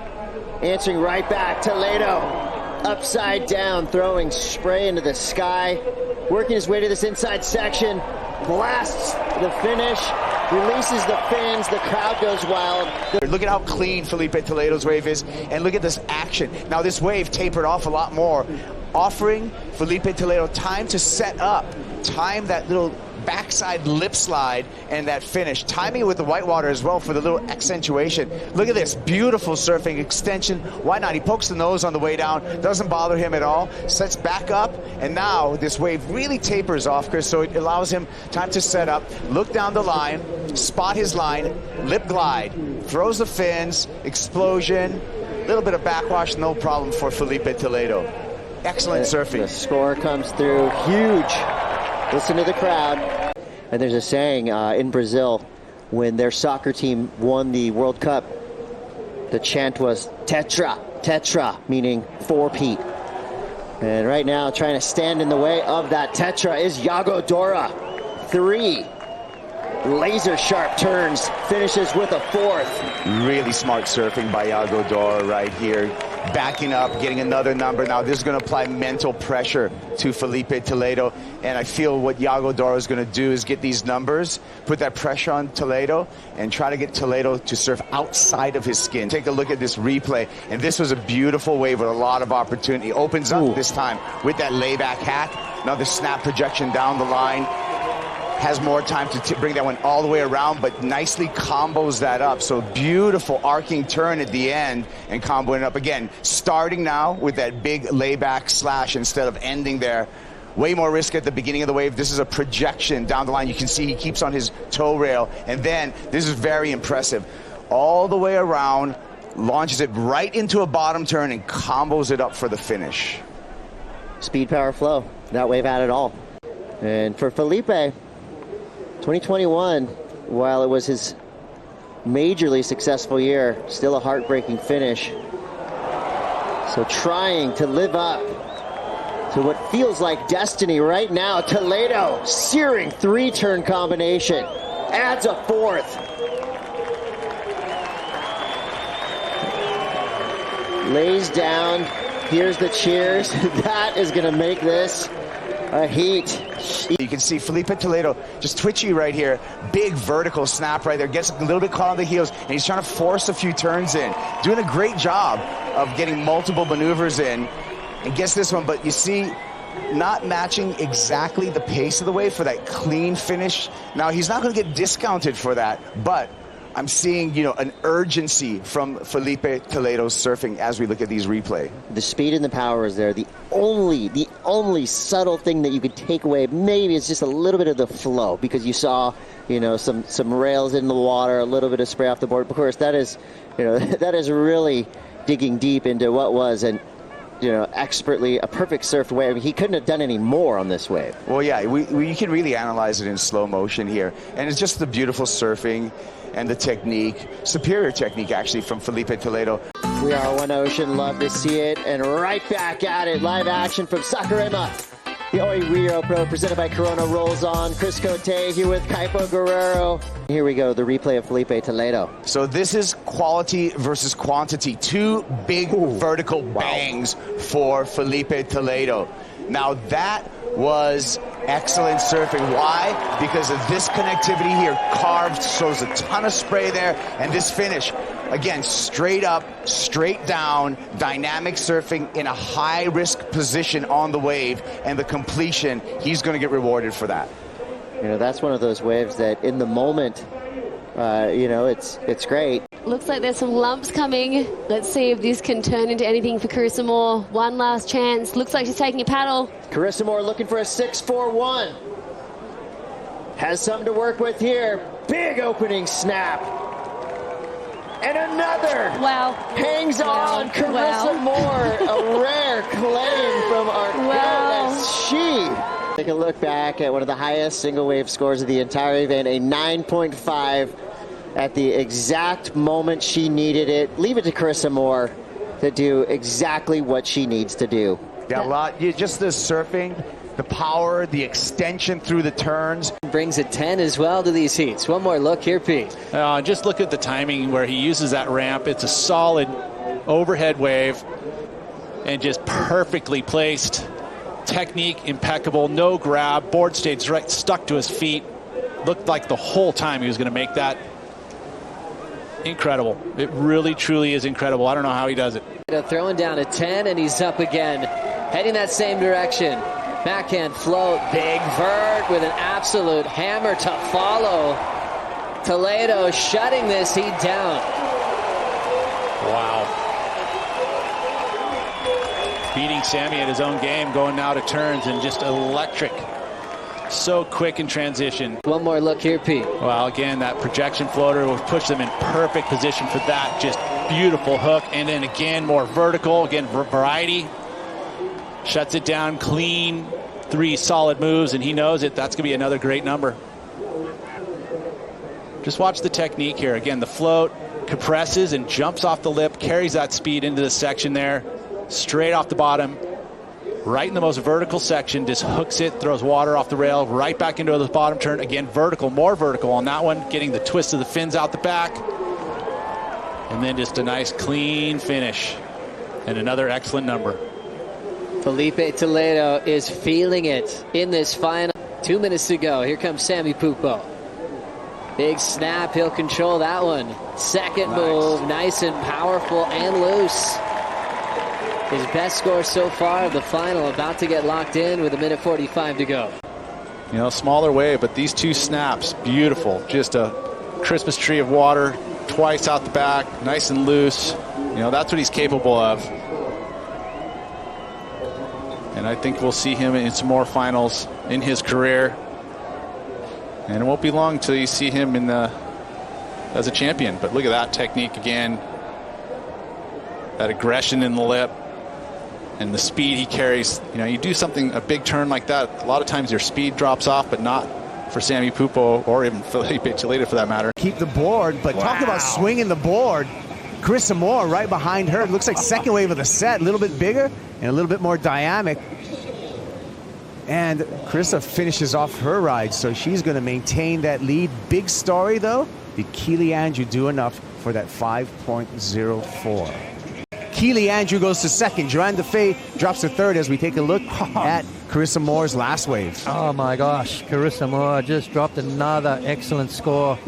Answering right back, Toledo. Upside down, throwing spray into the sky. Working his way to this inside section, blasts the finish, releases the fins, the crowd goes wild. Look at how clean Filipe Toledo's wave is, and look at this action. Now this wave tapered off a lot more, offering Filipe Toledo time to set up, time that little backside lip slide and that finish. Timing with the whitewater as well for the little accentuation. Look at this, beautiful surfing extension. Why not? He pokes the nose on the way down, doesn't bother him at all, sets back up, and now this wave really tapers off, Chris, so it allows him time to set up, look down the line, spot his line, lip glide, throws the fins, explosion, little bit of backwash, no problem for Filipe Toledo. Excellent surfing. The score comes through, huge. Listen to the crowd. And there's a saying in Brazil, when their soccer team won the World Cup, the chant was tetra, tetra, meaning four-peat. And right now, trying to stand in the way of that tetra is Yago Dora. 3 laser sharp turns, finishes with a 4th. Really smart surfing by Yago Dora right here. Backing up, getting another number. Now this is going to apply mental pressure to Filipe Toledo, and I feel what Yago Dora is going to do is get these numbers, put that pressure on Toledo, and try to get Toledo to surf outside of his skin. Take a look at this replay, and this was a beautiful wave with a lot of opportunity. Opens up this time with that layback hack. Now the snap projection down the line. Has more time to bring that one all the way around, but nicely combos that up. So beautiful arcing turn at the end and comboing it up again. Starting now with that big layback slash instead of ending there. Way more risk at the beginning of the wave. This is a projection down the line. You can see he keeps on his toe rail. And then, this is very impressive. All the way around, launches it right into a bottom turn and combos it up for the finish. Speed, power, flow. That wave had it all. And for Filipe, 2021, while it was his majorly successful year, still a heartbreaking finish. So trying to live up to what feels like destiny right now. Toledo, searing 3-turn combination, adds a 4th. lays down. Here's the cheers. That is going to make this a heat. You can see Filipe Toledo just twitchy right here. Big vertical snap right there. Gets a little bit caught on the heels, and he's trying to force a few turns in. Doing a great job of getting multiple maneuvers in, and gets this one. But you see, not matching exactly the pace of the wave for that clean finish. Now, he's not going to get discounted for that, but I'm seeing, you know, an urgency from Filipe Toledo's surfing as we look at these replay. The speed and the power is there. The only subtle thing that you could take away maybe is just a little bit of the flow, because you saw, you know, some rails in the water, a little bit of spray off the board. Of course, that is, you know, that is really digging deep into what was an, you know, expertly a perfect surfed wave. I mean, he couldn't have done any more on this wave. Well, yeah, we can really analyze it in slow motion here, and it's just the beautiful surfing and the technique, superior technique actually from Filipe Toledo. We are One Ocean, love to see it, and right back at it, live action from Saquarema. The VIVO Rio Pro presented by Corona rolls on. Chris Cote here with Kaipo Guerrero. Here we go, the replay of Filipe Toledo. So this is quality versus quantity. Two big vertical bangs for Filipe Toledo. Now that was excellent surfing. Why? Because of this connectivity here. Carved, shows a ton of spray there, and this finish, again, straight up, straight down, dynamic surfing in a high-risk position on the wave, and the completion, he's going to get rewarded for that. You know, that's one of those waves that in the moment, you know, it's great. Looks like there's some lumps coming. Let's see if this can turn into anything for Carissa Moore. One last chance. Looks like she's taking a paddle. Carissa Moore looking for a 6-4-1. Has something to work with here. Big opening snap. And another. Wow. Hangs on. Carissa Moore, a rare claim from our fearless she. Take a look back at one of the highest single wave scores of the entire event, a 9.5 at the exact moment she needed it. Leave it to Carissa Moore to do exactly what she needs to do. Yeah, a lot. Just the surfing, the power, the extension through the turns. Brings a 10 as well to these heats. One more look here, Pete. Just look at the timing where he uses that ramp. It's a solid overhead wave and just perfectly placed. Technique impeccable, no grab. Board stayed right, stuck to his feet. Looked like the whole time he was going to make that. Incredible. It really, truly is incredible. I don't know how he does it. Throwing down a 10, and he's up again. Heading that same direction. Backhand float, big vert with an absolute hammer to follow. Toledo shutting this heat down. Wow. Beating Sammy at his own game, going now to turns, and just electric. So quick in transition. One more look here, Pete. Well, again, that projection floater will push them in perfect position for that. Just beautiful hook. And then again, more vertical. Again, variety. Shuts it down clean. 3 solid moves, and he knows it. That's going to be another great number. Just watch the technique here. Again, the float compresses and jumps off the lip, carries that speed into the section there. Straight off the bottom. Right in the most vertical section, just hooks it, throws water off the rail, right back into the bottom turn. Again, vertical, more vertical on that one, getting the twist of the fins out the back. And then just a nice clean finish. And another excellent number. Filipe Toledo is feeling it in this final. 2 minutes to go. Here comes Sammy Pupo. Big snap, he'll control that one. Second move, nice and powerful and loose. His best score so far of the final, about to get locked in with 1:45 to go. You know, smaller wave, but these 2 snaps, beautiful. Just a Christmas tree of water, twice out the back, nice and loose. You know, that's what he's capable of. And I think we'll see him in some more finals in his career. And it won't be long till you see him in the as a champion. But look at that technique again. That aggression in the lip. And the speed he carries. You know, you do something, a big turn like that, a lot of times your speed drops off, but not for Sammy Pupo or even Filipe Toledo for that matter. Keep the board, but talk about swinging the board. Carissa Moore right behind her. It looks like second wave of the set, a little bit bigger and a little bit more dynamic. And Carissa finishes off her ride, so she's going to maintain that lead. Big story, though. Did Keely Andrew do enough for that 5.04? Keely Andrew goes to second. Joanne DeFay drops to third as we take a look at Carissa Moore's last wave. Oh my gosh, Carissa Moore just dropped another excellent score.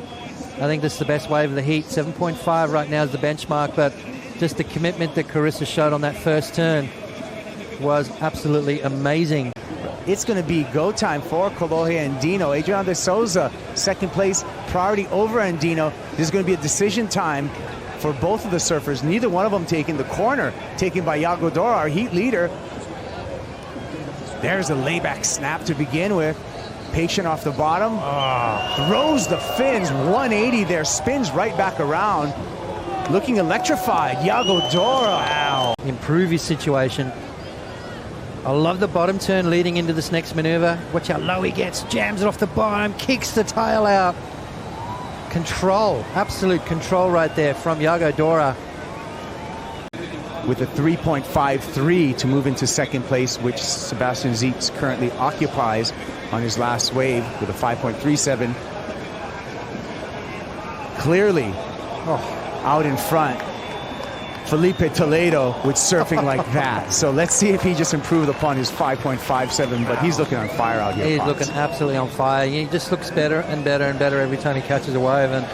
I think this is the best wave of the heat. 7.5 right now is the benchmark, but just the commitment that Carissa showed on that first turn was absolutely amazing. It's going to be go time for Kolohe and Andino. Adrian de Souza, second place, priority over Andino. This is going to be a decision time for both of the surfers. Neither one of them taking the corner, taken by Yago Dora, our heat leader. There's a layback snap to begin with. Patient off the bottom. Throws the fins, 180 there, spins right back around. Looking electrified, Yago Dora. Wow. Improve his situation. I love the bottom turn leading into this next maneuver. Watch how low he gets, jams it off the bottom, kicks the tail out. Control, absolute control right there from Yago Dora. With a 3.53 to move into second place, which Sebastian Zietz currently occupies on his last wave with a 5.37. Clearly out in front. Filipe Toledo with surfing like that. So let's see if he just improved upon his 5.57, but he's looking on fire out here. He's looking absolutely on fire. He just looks better and better and better every time he catches a wave, and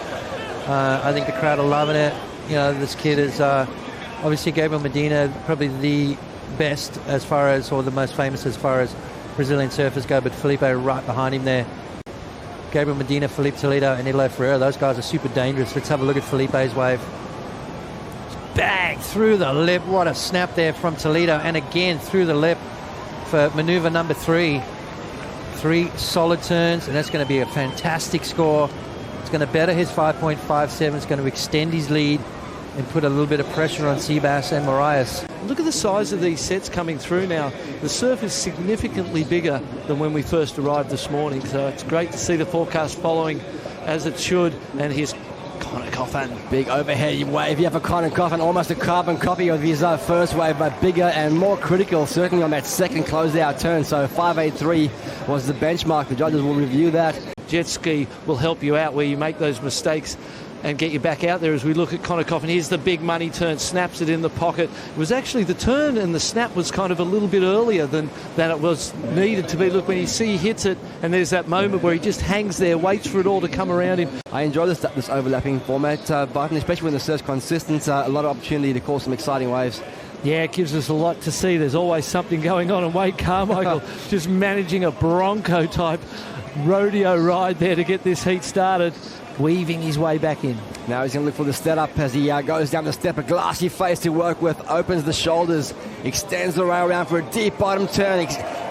I think the crowd are loving it. You know, this kid is obviously Gabriel Medina, probably the best as far as, or the most famous as far as Brazilian surfers go, but Filipe right behind him there. Gabriel Medina, Filipe Toledo, and Italo Ferreira, those guys are super dangerous. Let's have a look at Filipe's wave. Bang through the lip. What a snap there from Toledo, and again through the lip for maneuver number 3. 3 solid turns, and that's going to be a fantastic score. It's going to better his 5.57. It's going to extend his lead and put a little bit of pressure on Seabass and Marias. Look at the size of these sets coming through now. The surf is significantly bigger than when we first arrived this morning, so it's great to see the forecast following as it should. And here's Connor Coffin. Big overhead wave here for Connor Coffin, almost a carbon copy of his first wave, but bigger and more critical, certainly on that second closeout turn. So 5.83 was the benchmark. The judges will review that. Jet ski will help you out where you make those mistakes and get you back out there. As we look at Connor Coffin, here's the big money turn, snaps it in the pocket. It was actually the turn and the snap was kind of a little bit earlier than it was needed to be. Look, when you see he hits it, and there's that moment where he just hangs there, waits for it all to come around him. I enjoy this overlapping format, Barton, especially when the surf's consistent. A lot of opportunity to cause some exciting waves. Yeah, it gives us a lot to see. There's always something going on, and Wade Carmichael just managing a Bronco-type rodeo ride there to get this heat started, weaving his way back in. Now he's going to look for the setup as he goes down the step. A glassy face to work with, opens the shoulders, extends the rail around for a deep bottom turn,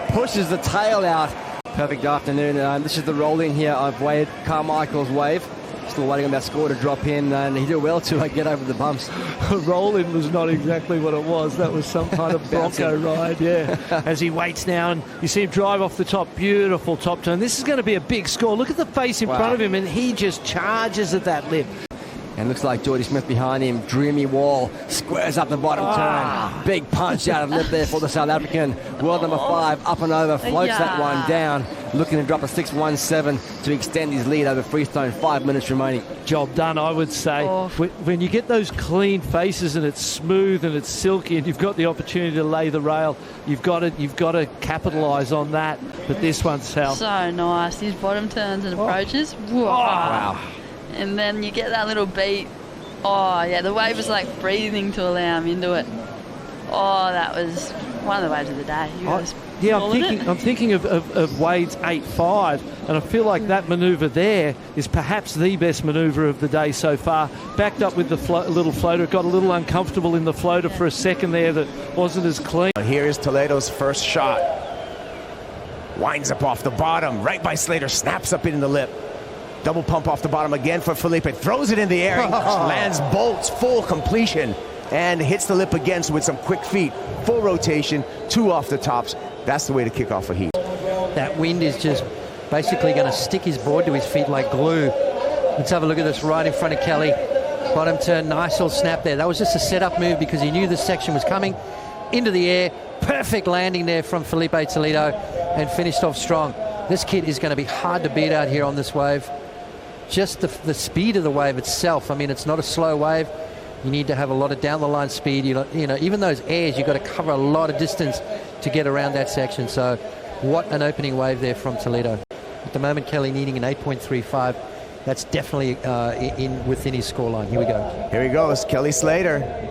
pushes the tail out. Perfect afternoon. This is the roll-in here of Wade Carmichael's wave. Still waiting on that score to drop in, and he did well to get over the bumps. Roll-in was not exactly what it was. That was some kind of Bronco ride, yeah. As he waits now, and you see him drive off the top. Beautiful top turn. This is going to be a big score. Look at the face in front of him, and he just charges at that lip. And looks like Jordy Smith behind him. Dreamy wall. Squares up the bottom turn. Big punch out of lip there for the South African. World number 5 up and over. Floats that one down. Looking to drop a 6.17 to extend his lead over Freestone. 5 minutes remaining. Job done, I would say. When you get those clean faces and it's smooth and it's silky and you've got the opportunity to lay the rail, you've got to capitalise on that. But this one's South. So nice. These bottom turns and approaches. Wow. And then you get that little beat. Oh, yeah, the wave was like breathing to allow him into it. Oh, that was one of the waves of the day. I'm thinking of Wade's 8.5, and I feel like that manoeuvre there is perhaps the best manoeuvre of the day so far. Backed up with the little floater, got a little uncomfortable in the floater for a second there that wasn't as clean. Here is Toledo's first shot. Winds up off the bottom, right by Slater, snaps up in the lip. Double pump off the bottom again for Filipe. Throws it in the air. He lands bolts, full completion, and hits the lip again with some quick feet. Full rotation, 2 off the tops. That's the way to kick off a heat. That wind is just basically going to stick his board to his feet like glue. Let's have a look at this right in front of Kelly. Bottom turn, nice little snap there. That was just a setup move because he knew this section was coming. Into the air. Perfect landing there from Filipe Toledo and finished off strong. This kid is going to be hard to beat out here on this wave. Just the speed of the wave itself. I mean, it's not a slow wave. You need to have a lot of down-the-line speed. You know, even those airs, you've got to cover a lot of distance to get around that section. So what an opening wave there from Toledo. At the moment, Kelly needing an 8.35. That's definitely within his scoreline. Here we go. Here he goes, Kelly Slater.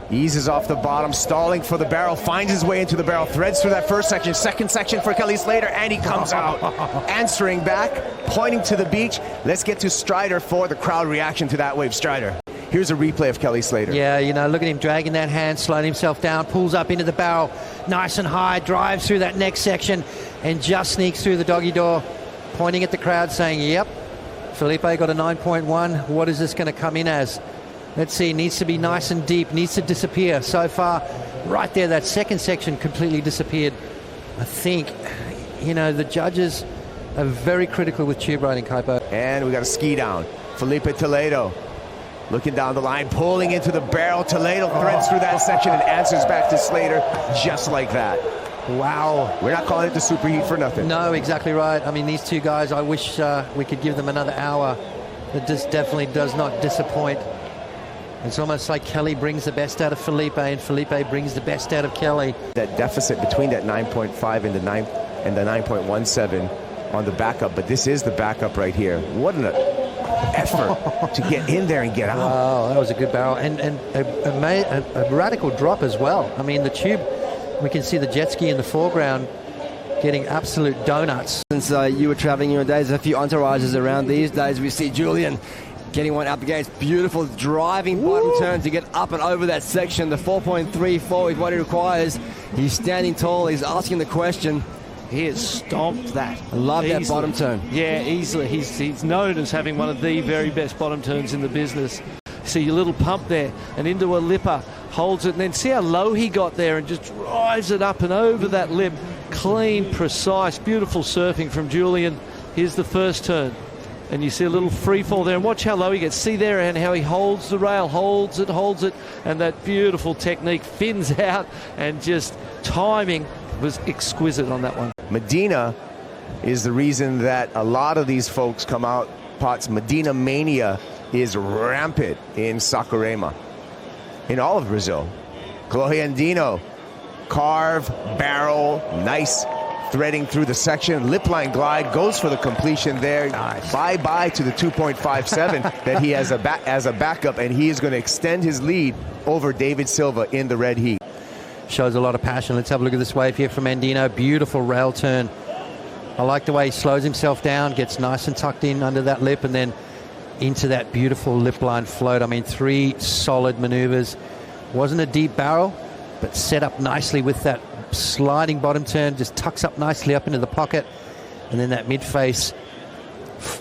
Eases off the bottom, stalling for the barrel, finds his way into the barrel, threads through that first section, second section for Kelly Slater, and he comes out, answering back, pointing to the beach. Let's get to Strider for the crowd reaction to that wave. Strider. Here's a replay of Kelly Slater. Yeah, you know, look at him dragging that hand, slowing himself down, pulls up into the barrel, nice and high, drives through that next section, and just sneaks through the doggy door, pointing at the crowd, saying, yep, Filipe got a 9.1. What is this going to come in as? Let's see, needs to be nice and deep, needs to disappear. So far, right there, that second section completely disappeared. I think, you know, the judges are very critical with tube riding, Kaipo. And we got a ski down. Filipe Toledo looking down the line, pulling into the barrel. Toledo threads through that section and answers back to Slater just like that. Wow. We're not calling it the superheat for nothing. No, exactly right. I mean, these two guys, I wish we could give them another hour. But this definitely does not disappoint. It's almost like Kelly brings the best out of Filipe, and Filipe brings the best out of Kelly. That deficit between that 9.5 and the 9.17 on the backup, but this is the backup right here. What an effort to get in there and get out. Oh, that was a good barrel, and a radical drop as well. I mean, the tube, we can see the jet ski in the foreground getting absolute donuts. Since you were traveling your days, a few entourages around these days. We see Julian getting one out the gates. Beautiful driving bottom turn to get up and over that section. The 4.34 is what he requires. He's standing tall. He's asking the question. He has stomped that. I love that bottom turn. Yeah, easily. He's known as having one of the very best bottom turns in the business. See your little pump there and into a lipper. Holds it, and then see how low he got there and just drives it up and over that lip. Clean, precise, beautiful surfing from Julian. Here's the first turn. And you see a little free fall there, and watch how low he gets. See there and how he holds the rail, holds it, and that beautiful technique, fins out, and just timing was exquisite on that one. Medina is the reason that a lot of these folks come out. Potts, Medina mania is rampant in Saquarema, in all of Brazil. Kolohe Andino, carve, barrel, nice. Threading through the section, lip line glide, goes for the completion there. Nice. Bye-bye to the 2.57 that he has as a backup, and he is going to extend his lead over David Silva in the red heat. Shows a lot of passion. Let's have a look at this wave here from Andino. Beautiful rail turn. I like the way he slows himself down, gets nice and tucked in under that lip, and then into that beautiful lip line float. I mean, 3 solid maneuvers. Wasn't a deep barrel, but set up nicely with that sliding bottom turn, just tucks up nicely up into the pocket, and then that mid-face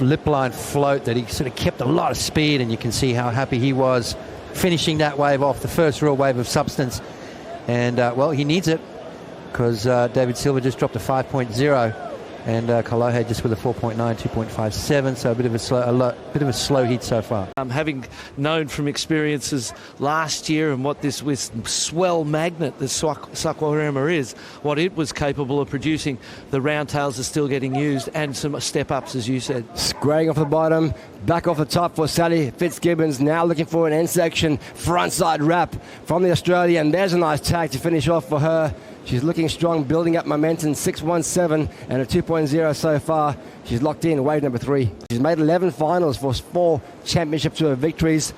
lip line float that he sort of kept a lot of speed, and you can see how happy he was finishing that wave off, the first real wave of substance. And well, he needs it because David Silva just dropped a 5.0 and Kolohe just with a 4.9, 2.57, so a bit of a slow heat so far. Having known from experiences last year and what this swell magnet, the Saquarema is, what it was capable of producing, the round tails are still getting used, and some step-ups, as you said. Spraying off the bottom, back off the top for Sally Fitzgibbons, now looking for an end section, frontside wrap from the Australian. There's a nice tag to finish off for her. She's looking strong, building up momentum, 6.17 and a 2.0 so far. She's locked in, wave number 3. She's made 11 finals for 4 championship tour victories.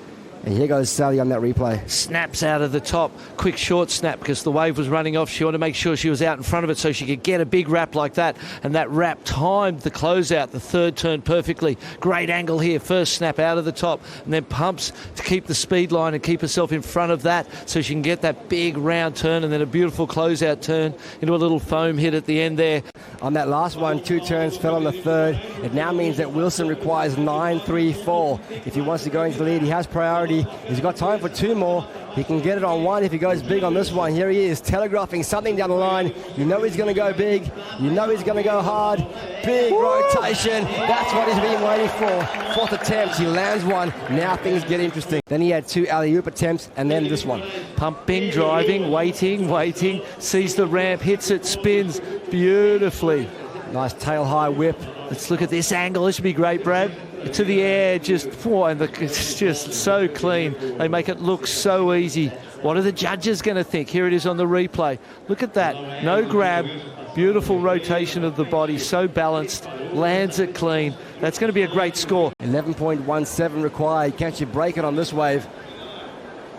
And here goes Sally on that replay. Snaps out of the top. Quick short snap because the wave was running off. She wanted to make sure she was out in front of it so she could get a big wrap like that. And that wrap timed the closeout, the third turn perfectly. Great angle here. First snap out of the top and then pumps to keep the speed line and keep herself in front of that so she can get that big round turn and then a beautiful closeout turn into a little foam hit at the end there. On that last one, 2 turns fell on the third. It now means that Wilson requires 9.34. If he wants to go into the lead, he has priority. He's got time for 2 more. He can get it on 1 if he goes big on this one. Here he is, telegraphing something down the line. You know he's going to go big. You know he's going to go hard. Big rotation. That's what he's been waiting for. 4th attempt. He lands one. Now things get interesting. Then he had 2 alley-oop attempts, and then this one. Pumping, driving, waiting. Sees the ramp, hits it, spins beautifully. Nice tail-high whip. Let's look at this angle. This should be great, Brad. to the air, and it's just so clean. They make it look so easy. What are the judges going to think? Here it is on the replay. Look at that. No grab. Beautiful rotation of the body. So balanced. Lands it clean. That's going to be a great score. 11.17 required. Can't you break it on this wave?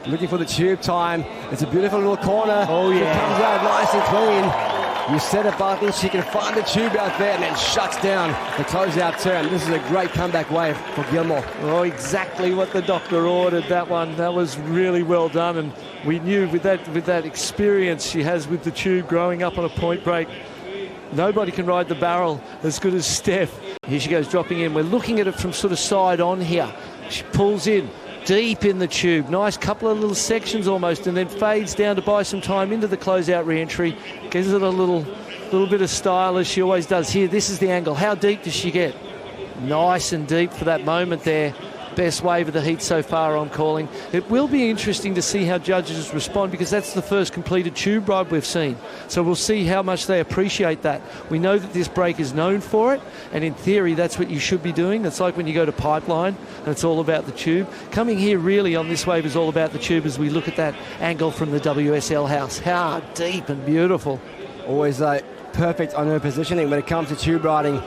Looking for the tube time. It's a beautiful little corner. Oh, yeah. It comes out nice and clean. You set it button, she can find the tube out there and then shuts down the closeout turn. This is a great comeback wave for Gilmore. Oh, exactly what the doctor ordered, that one. That was really well done, and we knew with that experience she has with the tube growing up on a point break, nobody can ride the barrel as good as Steph. Here she goes dropping in. We're looking at it from sort of side on here. She pulls in deep in the tube. Nice couple of little sections almost, and then fades down to buy some time into the closeout re-entry. Gives it a little bit of style as she always does. Here, this is the angle. How deep does she get? Nice and deep for that moment there. Best wave of the heat so far, I'm calling. It will be interesting to see how judges respond, because that's the first completed tube ride we've seen. So we'll see how much they appreciate that. We know that this break is known for it, and in theory that's what you should be doing. It's like when you go to pipeline and it's all about the tube. Coming here really on this wave is all about the tube as we look at that angle from the WSL house. How deep and beautiful. Always perfect on her positioning when it comes to tube riding.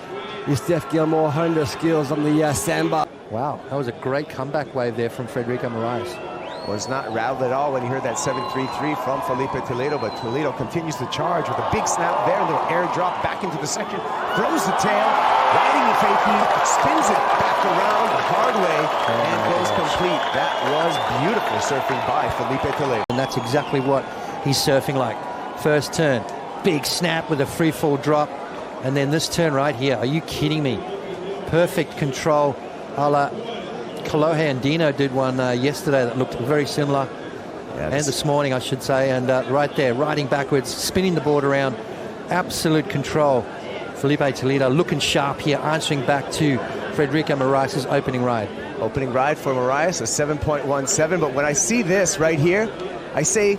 Steph Gilmore honed her skills on the sandbar. Wow, that was a great comeback wave there from Frederica Moraes. Was not rattled at all when he heard that 7.33 from Filipe Toledo, but Toledo continues to charge with a big snap there, a little air drop back into the section, throws the tail, riding the fakie, spins it back around the hard way, and goes complete. That was beautiful surfing by Filipe Toledo. And that's exactly what he's surfing like. First turn, big snap with a free fall drop, and then this turn right here. Are you kidding me? Perfect control. A la Kolohe and Andino did one yesterday that looked very similar. Yeah, and this morning, I should say. And right there, riding backwards, spinning the board around. Absolute control. Filipe Toledo looking sharp here, answering back to Frederica Moraes' opening ride. Opening ride for Moraes, a 7.17. But when I see this right here, I say,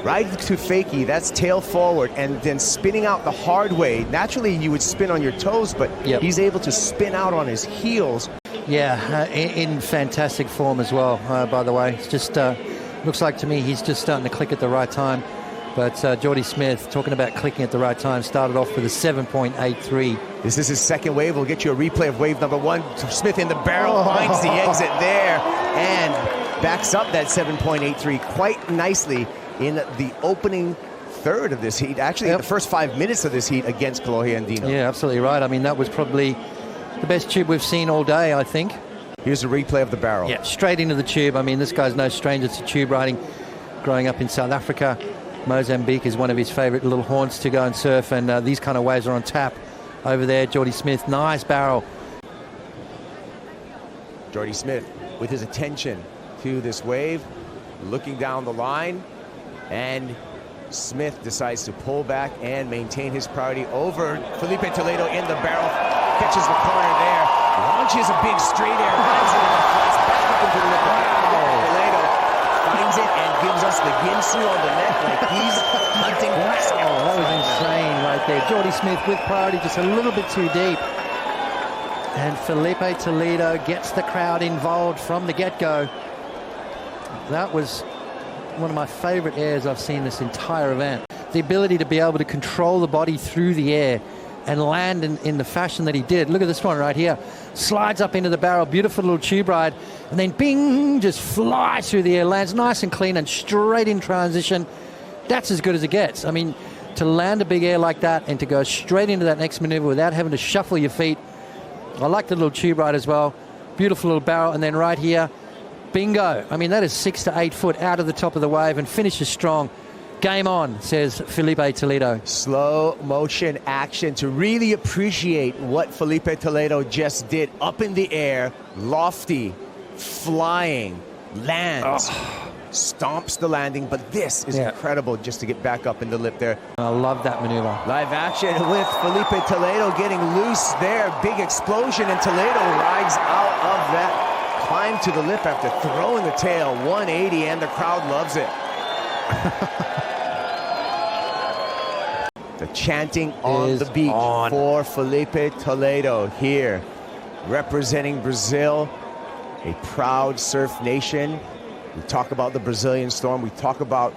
ride to fakie, that's tail forward, and then spinning out the hard way. Naturally, you would spin on your toes, but he's able to spin out on his heels. Yeah, in fantastic form as well, by the way. It's just looks like to me he's just starting to click at the right time. But Jordy Smith, talking about clicking at the right time, started off with a 7.83. This is his second wave. We'll get you a replay of wave number one. Smith in the barrel, finds the exit there, and backs up that 7.83 quite nicely in the opening third of this heat. Actually, the first 5 minutes of this heat against Kolohe and Andino. Yeah, absolutely right. I mean, that was probably the best tube we've seen all day, I think. Here's a replay of the barrel. Yeah, straight into the tube. I mean, this guy's no stranger to tube riding. Growing up in South Africa, Mozambique is one of his favorite little haunts to go and surf, and these kind of waves are on tap over there. Jordy Smith, nice barrel. Jordy Smith with his attention to this wave, looking down the line, and Smith decides to pull back and maintain his priority over Filipe Toledo in the barrel. Catches the corner there, launches a big straight air, lands it in the flats, back up into the lip. Toledo finds it and gives us the Ginsu on the neck like he's hunting west. Oh, that was insane right there. Jordy Smith with priority, just a little bit too deep. And Filipe Toledo gets the crowd involved from the get-go. That was one of my favorite airs I've seen this entire event. The ability to be able to control the body through the air and land in the fashion that he did. Look at this one right here. Slides up into the barrel, beautiful little tube ride, and then bing, just flies through the air, lands nice and clean and straight in transition. That's as good as it gets. I mean, to land a big air like that and to go straight into that next maneuver without having to shuffle your feet. I like the little tube ride as well. Beautiful little barrel, and then right here, bingo. I mean, that is 6 to 8 foot out of the top of the wave and finishes strong. Game on, says Filipe Toledo. Slow motion action to really appreciate what Filipe Toledo just did. Up in the air, lofty, flying, lands, stomps the landing, but this is incredible just to get back up in the lip there. I love that maneuver. Live action with Filipe Toledo getting loose there. Big explosion, and Toledo rides out of that climb to the lip after throwing the tail 180, and the crowd loves it. The chanting on the beach for Filipe Toledo here. representing Brazil, a proud surf nation. We talk about the Brazilian Storm. We talk about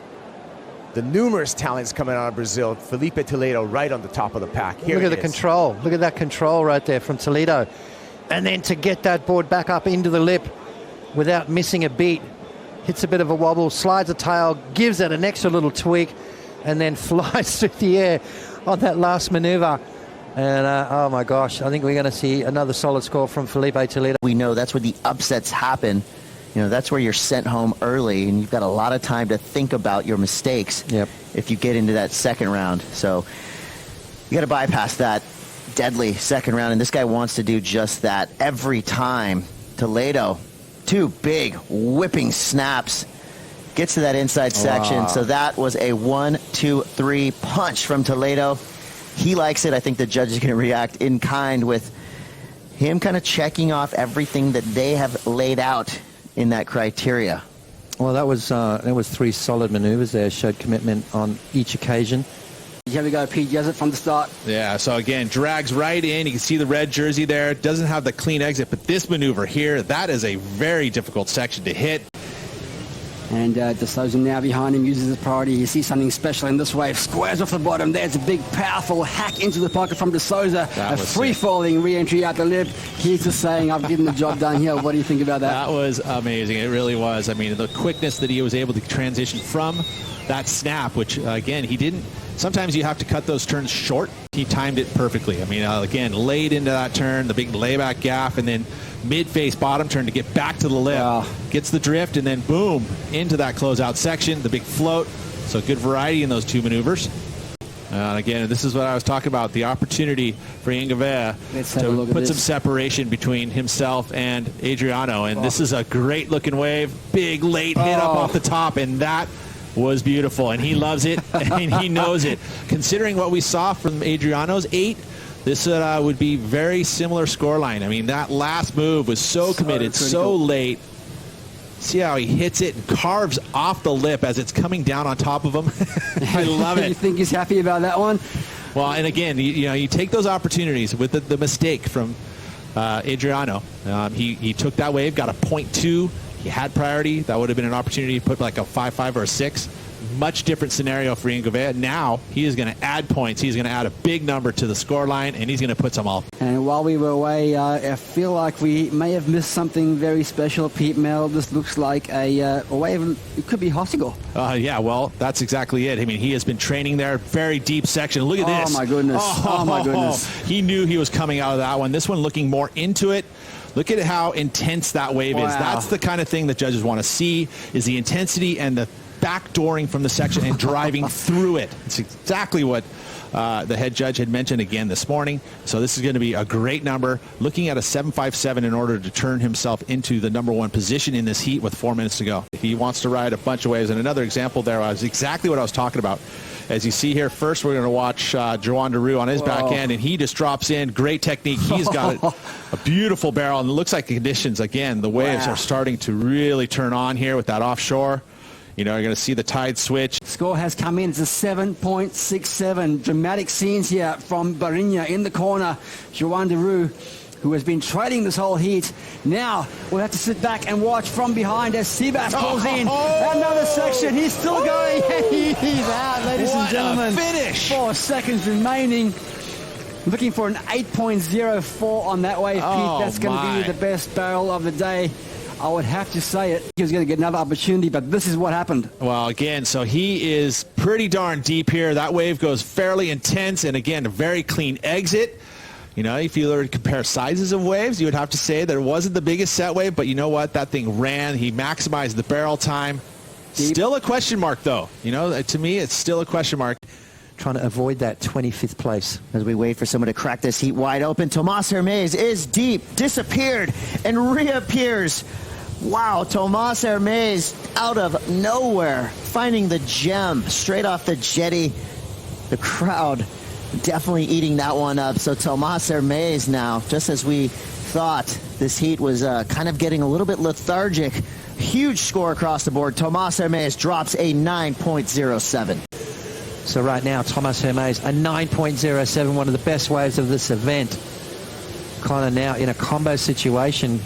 the numerous talents coming out of Brazil. Filipe Toledo right on the top of the pack. Here Look at the control. Look at that control right there from Toledo. And then to get that board back up into the lip without missing a beat. Hits a bit of a wobble, slides a tail, gives it an extra little tweak, and then flies through the air on that last maneuver. And oh my gosh, I think we're going to see another solid score from Filipe Toledo. We know that's where the upsets happen. You know, that's where you're sent home early, and you've got a lot of time to think about your mistakes if you get into that second round. So you got to bypass that deadly second round, and this guy wants to do just that every time. Toledo, 2 big whipping snaps, gets to that inside section. So that was a 1, 2, 3 punch from Toledo. He likes it. I think the judge is going to react in kind with him kind of checking off everything that they have laid out in that criteria. Well, that was 3 solid maneuvers there, showed commitment on each occasion. Here we go, Pete Yezet from the start. Yeah, so again, drags right in. You can see the red jersey there. Doesn't have the clean exit, but this maneuver here, that is a very difficult section to hit. And De Souza now behind him, uses his priority. He sees something special in this wave. Squares off the bottom. There's a big, powerful hack into the pocket from De Souza. A free-falling re-entry out the lip. He's just saying, I've given the job done here. What do you think about that? That was amazing. It really was. I mean, the quickness that he was able to transition from that snap, which, again, he didn't. Sometimes you have to cut those turns short. He timed it perfectly. I mean, again, laid into that turn, the big layback gaff, and then mid-face bottom turn to get back to the lip. Gets the drift, and then boom, into that closeout section, the big float. So good variety in those 2 maneuvers. Again, this is what I was talking about, the opportunity for Ingavea to put some separation between himself and Adriano. And this is a great-looking wave. Big late hit up off the top, and that was beautiful, and he loves it, and he knows it. Considering what we saw from Adriano's 8, this would be very similar scoreline. I mean, that last move was so committed, so late. See how he hits it and carves off the lip as it's coming down on top of him. I love it. You think he's happy about that one? Well, and again, you take those opportunities with the mistake from Adriano. He took that wave, got a 0.2. He had priority. That would have been an opportunity to put like a 5-5 or a 6. Much different scenario for Ingavea. Now he is going to add points. He's going to add a big number to the score line, and he's going to put some all. And while we were away, I feel like we may have missed something very special. Pete Mel, this looks like a wave. It could be Hossigal. Yeah, well, that's exactly it. I mean, he has been training there. Very deep section. Look at this. Oh, my goodness. Oh, my goodness. He knew he was coming out of that one. This one looking more into it. Look at how intense that wave is. That's the kind of thing that judges want to see, is the intensity and the backdooring from the section and driving through it. It's exactly what the head judge had mentioned again this morning. So this is going to be a great number. Looking at a 7.57 in order to turn himself into the #1 position in this heat with 4 minutes to go. He wants to ride a bunch of waves. And another example there was exactly what I was talking about. As you see here, first we're going to watch Joan Deroux on his backhand, and he just drops in. Great technique. He's got a beautiful barrel, and it looks like conditions, again, the waves are starting to really turn on here with that offshore. You know, you're going to see the tide switch. Score has come in. It's a 7.67. Dramatic scenes here from Barrinha in the corner. Joan Deroux, who has been trading this whole heat. Now we'll have to sit back and watch from behind as Seabass pulls in. Another section. He's still going. He's out, ladies and gentlemen. What a finish. 4 seconds remaining. Looking for an 8.04 on that wave, Pete. That's going to be the best barrel of the day. I would have to say it. He was going to get another opportunity, but this is what happened. Well, again, so he is pretty darn deep here. That wave goes fairly intense, and again, a very clean exit. You know, if you were to compare sizes of waves, you would have to say that it wasn't the biggest set wave, but you know what? That thing ran. He maximized the barrel time. Deep. Still a question mark, though. You know, to me, it's still a question mark. Trying to avoid that 25th place. As we wait for someone to crack this heat wide open, Tomas Hermes is deep, disappeared, and reappears. Wow, Tomas Hermes out of nowhere, finding the gem straight off the jetty. The crowd definitely eating that one up. So Tomas Hermes now, just as we thought this heat was kind of getting a little bit lethargic. Huge score across the board. Tomas Hermes drops a 9.07. So right now, Tomas Hermes, a 9.07, one of the best waves of this event. Connor now in a combo situation.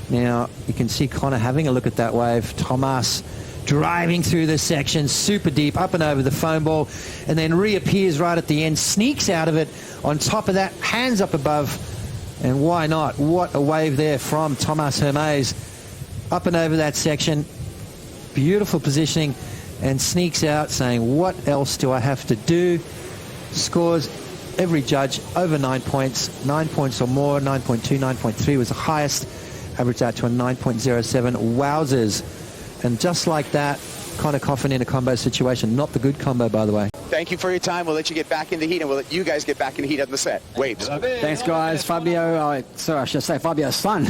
Now, you can see Connor having a look at that wave. Tomas driving through the section, super deep, up and over the foam ball, and then reappears right at the end, sneaks out of it. On top of that, hands up above, and why not? What a wave there from Tomas Hermes. Up and over that section, beautiful positioning, and sneaks out saying, what else do I have to do? Scores every judge over 9 points, 9 points or more, 9.2, 9.3 was the highest, averaged out to a 9.07. Wowzers. And just like that, Connor Coffin in a combo situation. Not the good combo, by the way. Thank you for your time. We'll let you get back in the heat, and we'll let you guys get back in the heat of the set. Waves. Thanks, guys. Fabio's son.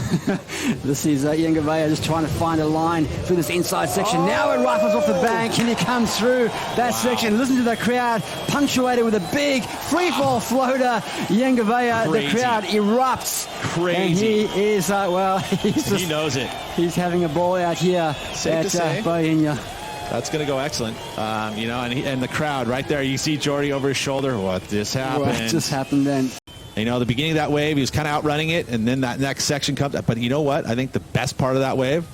This is Ian Gabriel just trying to find a line through this inside section. Now it rifles off the bank, and he comes through that section. Listen to the crowd, punctuated with a big free-fall floater. Ian Gabriel, the crowd erupts. Crazy. And he is, he knows it. He's having a ball out here Safe to say. Bahia. That's going to go excellent. And the crowd right there, you see Jordy over his shoulder. What just happened? What just happened then? The beginning of that wave, he was kind of outrunning it, and then that next section comes up. But you know what? I think the best part of that wave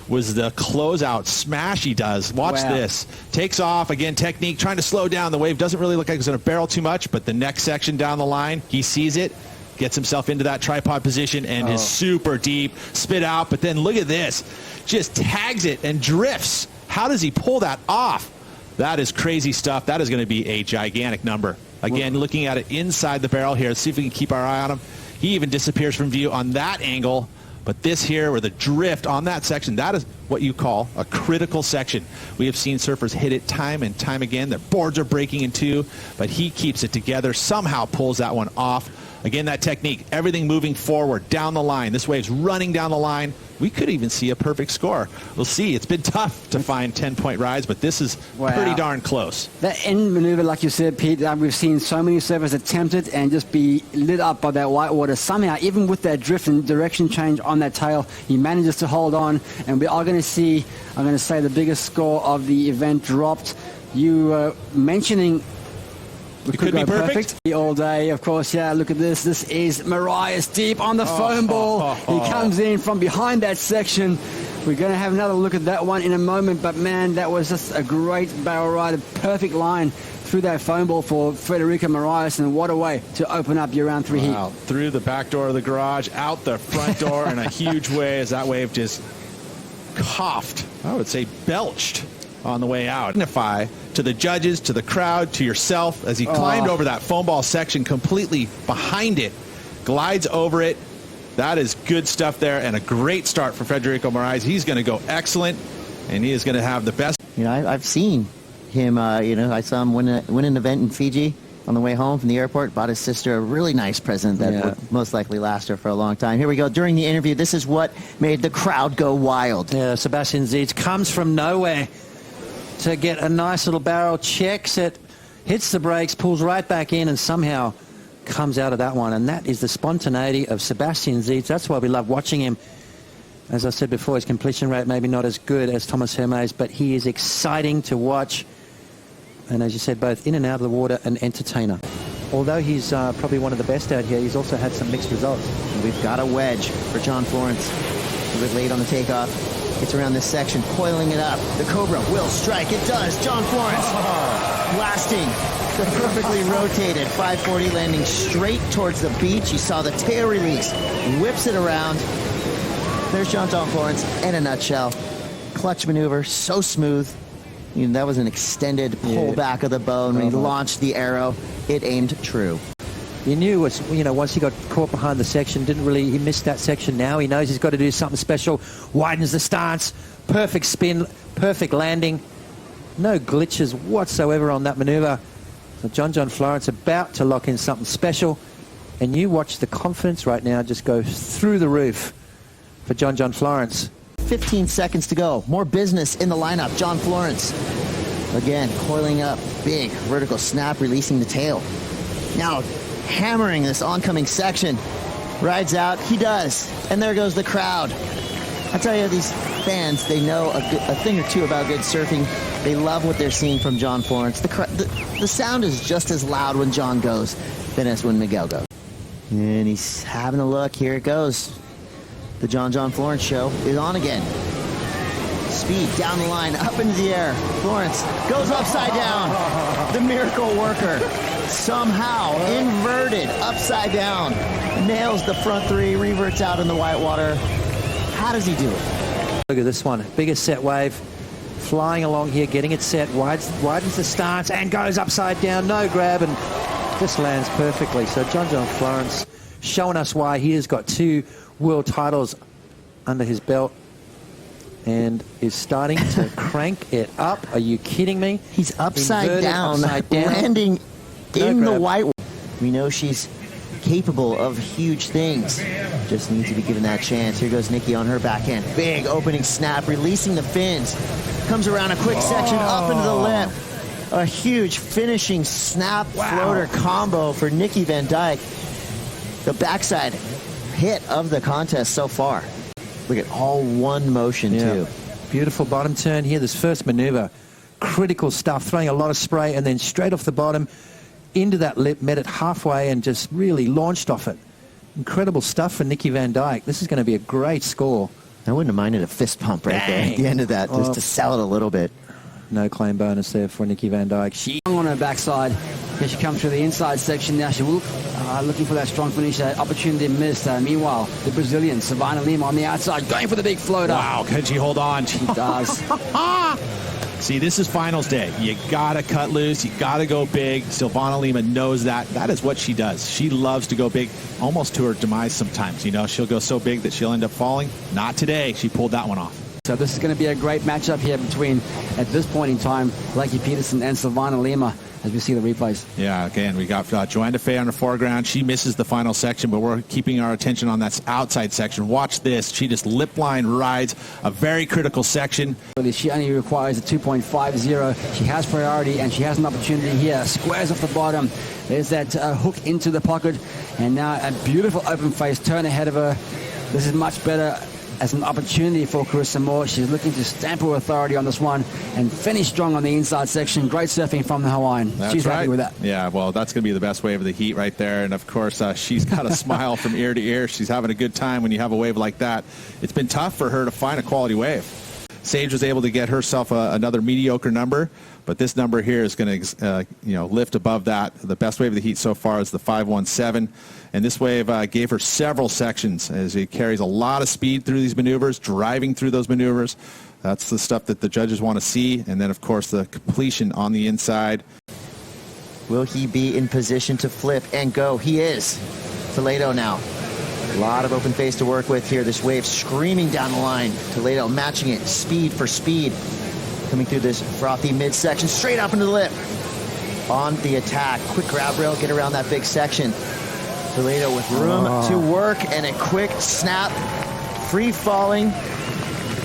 was the closeout smash he does. Watch this. Takes off, again, technique, trying to slow down. The wave doesn't really look like it's going to barrel too much, but the next section down the line, he sees it, gets himself into that tripod position, and is super deep, spit out. But then look at this. Just tags it and drifts. How does he pull that off? That is crazy stuff. That is going to be a gigantic number. Again, looking at it inside the barrel here. Let's see if we can keep our eye on him. He even disappears from view on that angle. But this here, where the drift on that section, that is what you call a critical section. We have seen surfers hit it time and time again. Their boards are breaking in two, but he keeps it together, somehow pulls that one off. Again, that technique, everything moving forward, down the line. This wave's running down the line. We could even see a perfect score. We'll see. It's been tough to find 10-point rides, but this is pretty darn close. That end maneuver, like you said, Pete, we've seen so many surfers attempt it and just be lit up by that white water. Somehow, even with that drift and direction change on that tail, he manages to hold on, and we are going to see, I'm going to say, the biggest score of the event dropped. You were mentioning it could be perfect all day, of course. Yeah, look at this. This is Marias deep on the foam ball. He comes in from behind that section. We're going to have another look at that one in a moment, but man, that was just a great barrel ride, a perfect line through that foam ball for Federico Marias, and what a way to open up your round 3 heat. Through the back door of the garage, out the front door in a huge way as that wave just coughed, I would say belched on the way out. Magnify to the judges, to the crowd, to yourself as he climbed over that foam ball section completely behind it, glides over it. That is good stuff there, and a great start for Federico Marias. He's going to go excellent, and he is going to have the best. I've seen him, I saw him win an event in Fiji on the way home from the airport, bought his sister a really nice present that would most likely last her for a long time. Here we go. During the interview, this is what made the crowd go wild. Yeah, Sebastian Zietz comes from nowhere to get a nice little barrel, checks it, hits the brakes, pulls right back in, and somehow comes out of that one. And that is the spontaneity of Sebastian Zietz. That's why we love watching him. As I said before, his completion rate maybe not as good as Tomas Hermes, but he is exciting to watch. And as you said, both in and out of the water, an entertainer. Although he's probably one of the best out here, he's also had some mixed results. We've got a wedge for John Florence. He was late on the takeoff. Gets around this section, coiling it up. The Cobra will strike. It does. John Florence blasting the perfectly rotated 540, landing straight towards the beach. You saw the tail release. Whips it around. There's John Florence in a nutshell. Clutch maneuver, so smooth. That was an extended pull back of the bow. And when he launched the arrow, it aimed true. You knew, once he got caught behind the section, he missed that section. Now he knows he's got to do something special. Widens the stance, perfect spin, perfect landing. No glitches whatsoever on that maneuver. So John Florence about to lock in something special. And you watch the confidence right now just go through the roof for John Florence. 15 seconds to go. More business in the lineup. John Florence. Again, coiling up. Big vertical snap, releasing the tail. Now hammering this oncoming section. Rides out. He does. And there goes the crowd. I tell you, these fans, they know a thing or two about good surfing. They love what they're seeing from John Florence. The sound is just as loud when John goes than as when Miguel goes. And he's having a look. Here it goes. The John Florence show is on again. Speed down the line, up into the air. Florence goes upside down. The miracle worker somehow inverted upside down. Nails the front three, reverts out in the whitewater. How does he do it? Look at this one. Biggest set wave. Flying along here, getting it set. Widens the stance and goes upside down. No grab and just lands perfectly. So John Florence showing us why he has got 2 world titles under his belt and is starting to crank it up. Are you kidding me? He's upside down, landing in the white. We know she's capable of huge things. Just needs to be given that chance. Here goes Nikki on her backhand. Big opening snap, releasing the fins. Comes around a quick section up into the lip. A huge finishing snap floater combo for Nikki Van Dyke. The backside hit of the contest so far. Look at all one motion too. Beautiful bottom turn here. This first maneuver, critical stuff, throwing a lot of spray and then straight off the bottom into that lip, met it halfway and just really launched off it. Incredible stuff for Nikki Van Dyke. This is going to be a great score. I wouldn't have minded a fist pump right there at the end of that, just to sell it a little bit. No claim bonus there for Nikki Van Dyke. She on her backside. Here she comes through the inside section now. She will looking for that strong finish. Opportunity missed. Meanwhile, the Brazilian, Savannah Lima on the outside, going for the big floater. Wow, can she hold on? She does. See, this is finals day. You got to cut loose. You got to go big. Silvana Lima knows that. That is what she does. She loves to go big, almost to her demise sometimes. You know, she'll go so big that she'll end up falling. Not today. She pulled that one off. So this is going to be a great matchup here between, at this point in time, Lucky Peterson and Silvana Lima as we see the replays. Yeah, again, we got Joanne DeFay on the foreground. She misses the final section, but we're keeping our attention on that outside section. Watch this. She just lip line rides a very critical section. She only requires a 2.50. She has priority, and she has an opportunity here. Squares off the bottom. There's that hook into the pocket, and now a beautiful open face turn ahead of her. This is much better as an opportunity for Carissa Moore. She's looking to stamp her authority on this one and finish strong on the inside section. Great surfing from the Hawaiian. She's happy with that. Yeah, well, that's going to be the best wave of the heat right there. And, of course, she's got a smile from ear to ear. She's having a good time when you have a wave like that. It's been tough for her to find a quality wave. Sage was able to get herself another mediocre number, but this number here is going to lift above that. The best wave of the heat so far is the 517, and this wave gave her several sections as it carries a lot of speed through these maneuvers, driving through those maneuvers. That's the stuff that the judges want to see, and then, of course, the completion on the inside. Will he be in position to flip and go? He is. Toledo now. A lot of open face to work with here. This wave screaming down the line. Toledo matching it speed for speed. Coming through this frothy midsection, straight up into the lip. On the attack. Quick grab rail, get around that big section. Toledo with room to work and a quick snap. Free falling.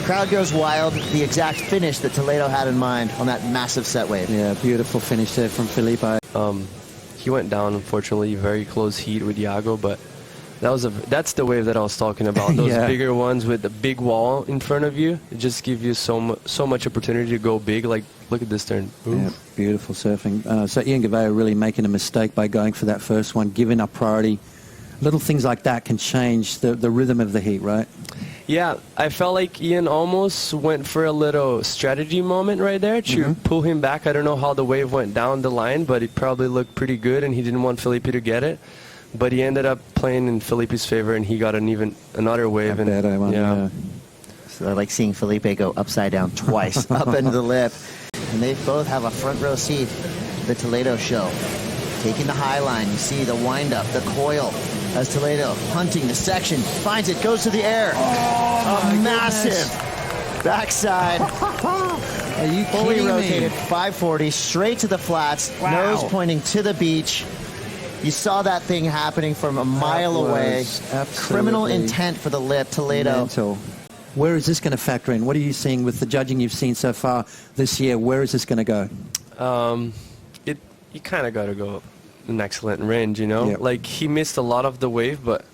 Crowd goes wild. The exact finish that Toledo had in mind on that massive set wave. Yeah, beautiful finish there from Filipe. He went down, unfortunately, very close heat with Yago, but that's the wave that I was talking about. Those bigger ones with the big wall in front of you. It just gives you so much opportunity to go big. Like, look at this turn. Yeah, beautiful surfing. So Ian Gavea really making a mistake by going for that first one, giving up priority. Little things like that can change the rhythm of the heat, right? Yeah, I felt like Ian almost went for a little strategy moment right there to pull him back. I don't know how the wave went down the line, but it probably looked pretty good, and he didn't want Filipe to get it. But he ended up playing in Filipe's favor, and he got another wave. Yeah. So I like seeing Filipe go upside down twice, up into the lip. And they both have a front row seat to the Toledo show. Taking the high line, you see the wind-up, the coil, as Toledo hunting the section, finds it, goes to the air. A massive backside. Are you fully kidding rotated, me? 540, straight to the flats, nose pointing to the beach. You saw that thing happening from a mile away. Criminal intent for the lip, Toledo. Mental. Where is this going to factor in? What are you seeing with the judging you've seen so far this year? Where is this going to go? You kind of got to go an excellent range, you know? Like, he missed a lot of the wave, but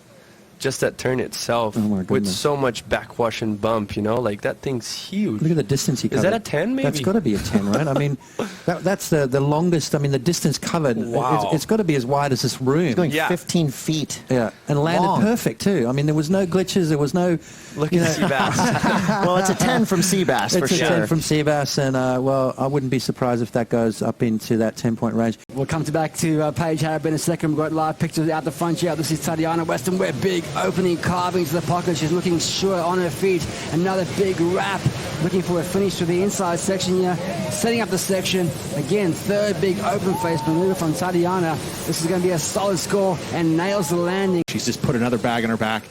just that turn itself with so much backwash and bump, you know, like that thing's huge. Look at the distance he covered. Is that a 10 maybe? That's got to be a 10, right? I mean, that's the longest, I mean, the distance covered. Wow. It's got to be as wide as this room. He's going 15 feet. Yeah, and landed long. perfect too. I mean, there was no glitches, there was no... Look at Seabass. Well, it's a 10 from Seabass for sure. It's a 10 from Seabass, and well, I wouldn't be surprised if that goes up into that 10-point range. We'll come back to Paige Harrop in a second. We've got live pictures out the front here. This is Tatiana Weston-Webb. Big opening, carving to the pocket. She's looking sure on her feet. Another big wrap. Looking for a finish to the inside section here. Setting up the section. Again, third big open face maneuver from Tatiana. This is going to be a solid score and nails the landing. She's just put another bag on her back.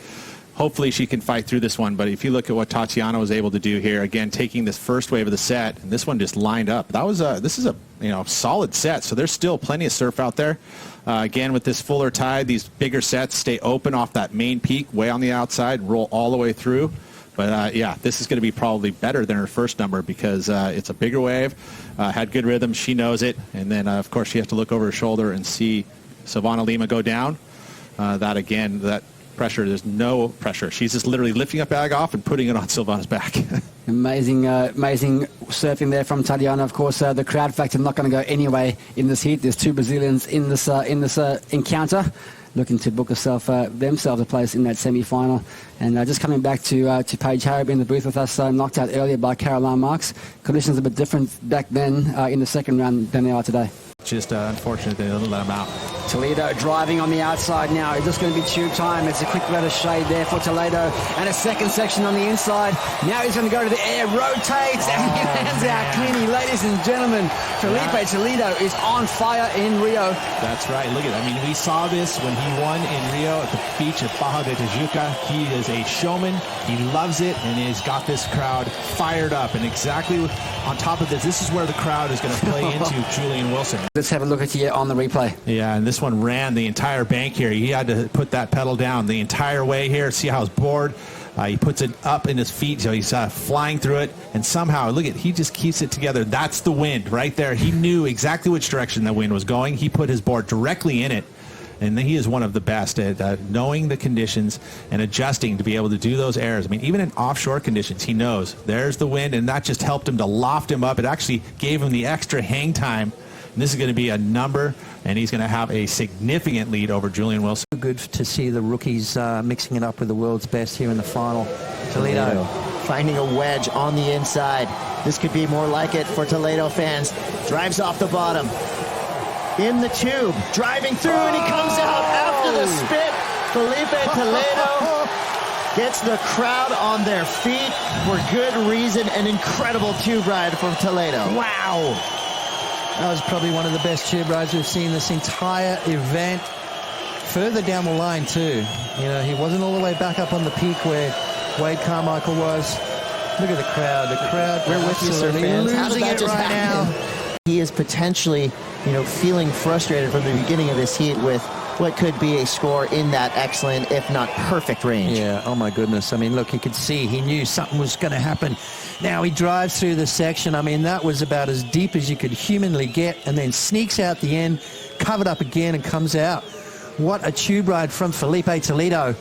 Hopefully she can fight through this one, but if you look at what Tatiana was able to do here, again, taking this first wave of the set, and this one just lined up. This is a solid set, so there's still plenty of surf out there. Again, with this fuller tide, these bigger sets stay open off that main peak way on the outside, roll all the way through. But yeah, this is going to be probably better than her first number because it's a bigger wave, had good rhythm, she knows it, and then of course she has to look over her shoulder and see Silvana Lima go down. That pressure, there's no pressure. She's just literally lifting a bag off and putting it on Silvana's back. Amazing surfing there from Tatiana. Of course, the crowd factor not going to go anyway in this heat. There's two Brazilians in this encounter, looking to book themselves a place in that semi-final. And just coming back to Paige Harrop in the booth with us, knocked out earlier by Caroline Marks. Conditions a bit different back then in the second round than they are today. Just unfortunate they didn't let him out. Toledo driving on the outside now. It's just going to be tube time. It's a quick red of shade there for Toledo. And a second section on the inside. Now he's going to go to the air, rotates, and he lands out cleanly. Ladies and gentlemen, Filipe Toledo is on fire in Rio. That's right. Look at it. I mean, we saw this when he won in Rio at the beach at Barra de Tijuca. He is a showman. He loves it, and he's got this crowd fired up. And exactly on top of this is where the crowd is going to play into Julian Wilson. Let's have a look at you on the replay. Yeah, and this one ran the entire bank here. He had to put that pedal down the entire way here. See how it's bored? He puts it up in his feet, so he's flying through it. And somehow, look at, he just keeps it together. That's the wind right there. He knew exactly which direction the wind was going. He put his board directly in it. And he is one of the best at knowing the conditions and adjusting to be able to do those airs. I mean, even in offshore conditions, he knows there's the wind, and that just helped him to loft him up. It actually gave him the extra hang time. And this is going to be a number, and he's going to have a significant lead over Julian Wilson. Good to see the rookies mixing it up with the world's best here in the final. Toledo finding a wedge on the inside. This could be more like it for Toledo fans. Drives off the bottom. In the tube, driving through, and he comes out after the spit. Filipe Toledo gets the crowd on their feet for good reason. An incredible tube ride from Toledo. Wow. That was probably one of the best tube rides we've seen this entire event. Further down the line, too. You know, he wasn't all the way back up on the peak where Wade Carmichael was. Look at the crowd. The crowd, we're with you, sir, fans. Losing it right now. He is potentially, feeling frustrated from the beginning of this heat with what could be a score in that excellent, if not perfect range. Yeah, oh my goodness. I mean, look, he could see, he knew something was going to happen. Now he drives through the section. I mean, that was about as deep as you could humanly get, and then sneaks out the end, covered up again, and comes out. What a tube ride from Filipe Toledo.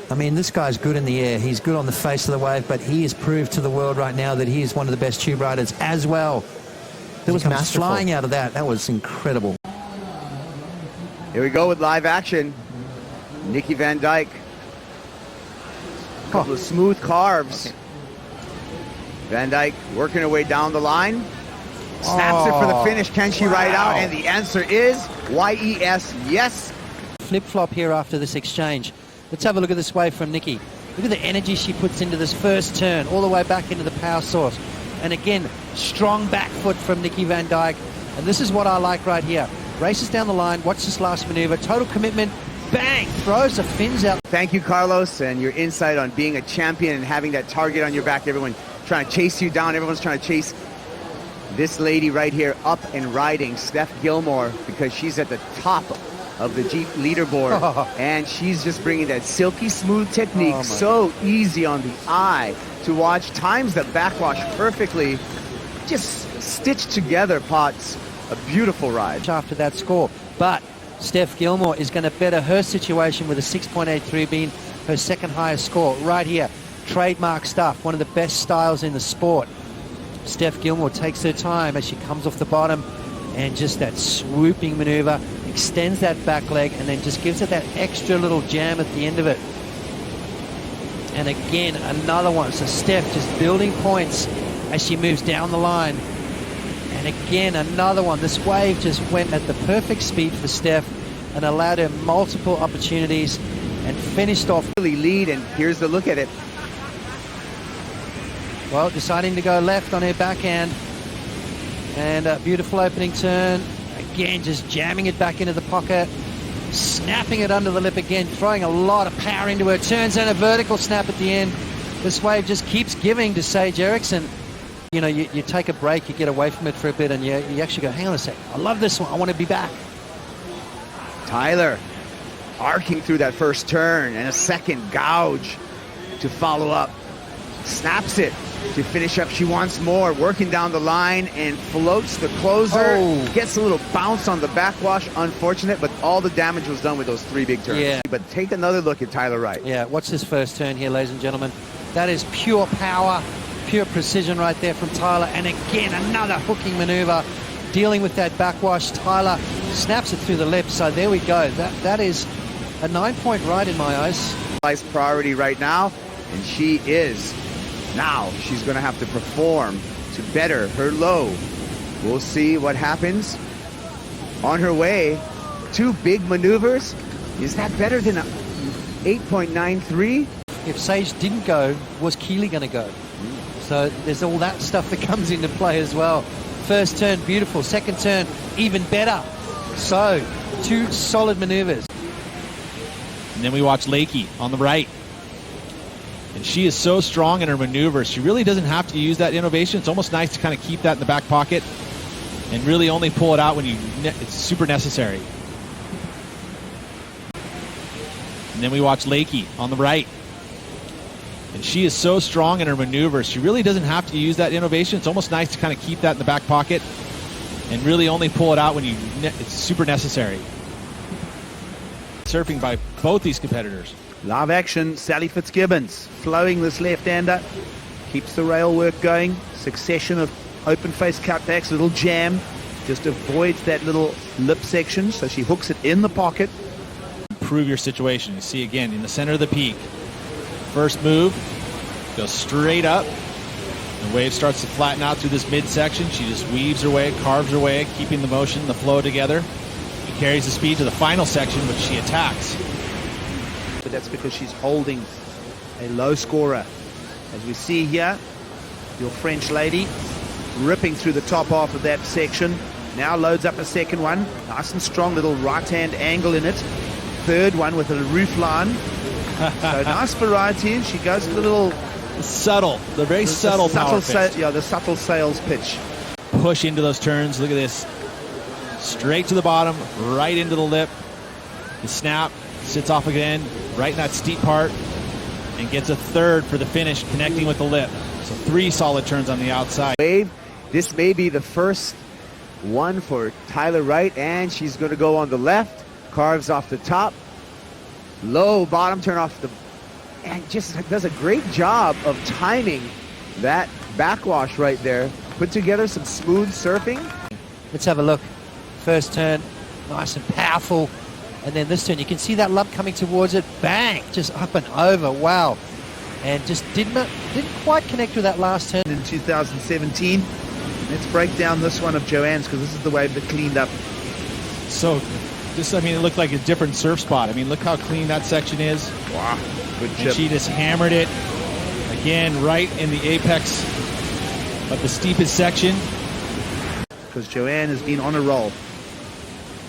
I mean, this guy's good in the air. He's good on the face of the wave, but he has proved to the world right now that he is one of the best tube riders as well. There was flying out of that. That was incredible. Here we go with live action. Nikki Van Dyke. Couple of smooth carves. Okay. Van Dyke working her way down the line. Snaps it for the finish. Can she ride out? And the answer is Y-E-S, yes. Flip-flop here after this exchange. Let's have a look at this wave from Nikki. Look at the energy she puts into this first turn, all the way back into the power source. And again, strong back foot from Nikki Van Dyke. And this is what I like right here. Races down the line, watch this last maneuver, total commitment, bang, throws the fins out. Thank you, Carlos, and your insight on being a champion and having that target on your back. Everyone trying to chase you down. Everyone's trying to chase this lady right here up and riding, Steph Gilmore, because she's at the top of the Jeep leaderboard. And she's just bringing that silky smooth technique, so easy on the eye to watch, times that backwash perfectly, just stitched together, Potts. A beautiful ride. After that score, but Steph Gilmore is going to better her situation with a 6.83 being her second highest score. Right here, trademark stuff, one of the best styles in the sport. Steph Gilmore takes her time as she comes off the bottom, and just that swooping maneuver, extends that back leg, and then just gives it that extra little jam at the end of it. And again, another one. So Steph just building points as she moves down the line. And again, another one. This wave just went at the perfect speed for Steph and allowed her multiple opportunities and finished off. Really lead, and here's the look at it. Well, deciding to go left on her backhand. And a beautiful opening turn. Again, just jamming it back into the pocket. Snapping it under the lip again, throwing a lot of power into her turns and a vertical snap at the end. This wave just keeps giving to Sage Eriksson. You know, you take a break, you get away from it for a bit, and you actually go, hang on a sec, I love this one, I want to be back. Tyler arcing through that first turn, and a second gouge to follow up. Snaps it to finish up. She wants more, working down the line and floats the closer. Gets a little bounce on the backwash. Unfortunate, but all the damage was done with those three big turns. Yeah. But take another look at Tyler Wright. Yeah, watch this first turn here, ladies and gentlemen. That is pure power, pure precision right there from Tyler. And again, another hooking maneuver, dealing with that backwash. Tyler snaps it through the lip. So there we go. That is a 9-point ride in my eyes. Highest priority right now, and she is. Now she's going to have to perform to better her low. We'll see what happens. On her way, two big maneuvers. Is that better than a 8.93? If Sage didn't go, was Keeley going to go? So there's all that stuff that comes into play as well. First turn, beautiful. Second turn, even better. So, two solid maneuvers. And then we watch Lakey on the right. And she is so strong in her maneuvers. She really doesn't have to use that innovation. It's almost nice to kind of keep that in the back pocket and really only pull it out when it's super necessary. And then we watch Lakey on the right. And she is so strong in her maneuvers. She really doesn't have to use that innovation. It's almost nice to kind of keep that in the back pocket and really only pull it out when it's super necessary. Surfing by both these competitors. Live action, Sally Fitzgibbons flowing this left-hander, keeps the rail work going. Succession of open face cutbacks, little jam, just avoids that little lip section, so she hooks it in the pocket. Improve your situation. You see again in the center of the peak. First move, goes straight up. The wave starts to flatten out through this midsection. She just weaves her way, carves her way, keeping the motion, the flow together. She carries the speed to the final section, which she attacks. But that's because she's holding a low scorer. As we see here, your French lady ripping through the top half of that section. Now loads up a second one. Nice and strong little right-hand angle in it. Third one with a roof line. So nice variety. She goes a little subtle. The very subtle power pitch. The subtle sales pitch. Push into those turns. Look at this. Straight to the bottom, right into the lip. The snap. Sits off again, right in that steep part, and gets a third for the finish, connecting with the lip. So three solid turns on the outside. Wave. This may be the first one for Tyler Wright, and she's going to go on the left. Carves off the top. Low bottom turn off the... And just does a great job of timing that backwash right there. Put together some smooth surfing. Let's have a look. First turn, nice and powerful. And then this turn, you can see that lump coming towards it. Bang! Just up and over. Wow. And just didn't quite connect with that last turn. In 2017. Let's break down this one of Joanne's, because this is the wave that cleaned up. So, it looked like a different surf spot. I mean, look how clean that section is. Wow. Good chip. And she just hammered it. Again, right in the apex of the steepest section. Because Joanne has been on a roll.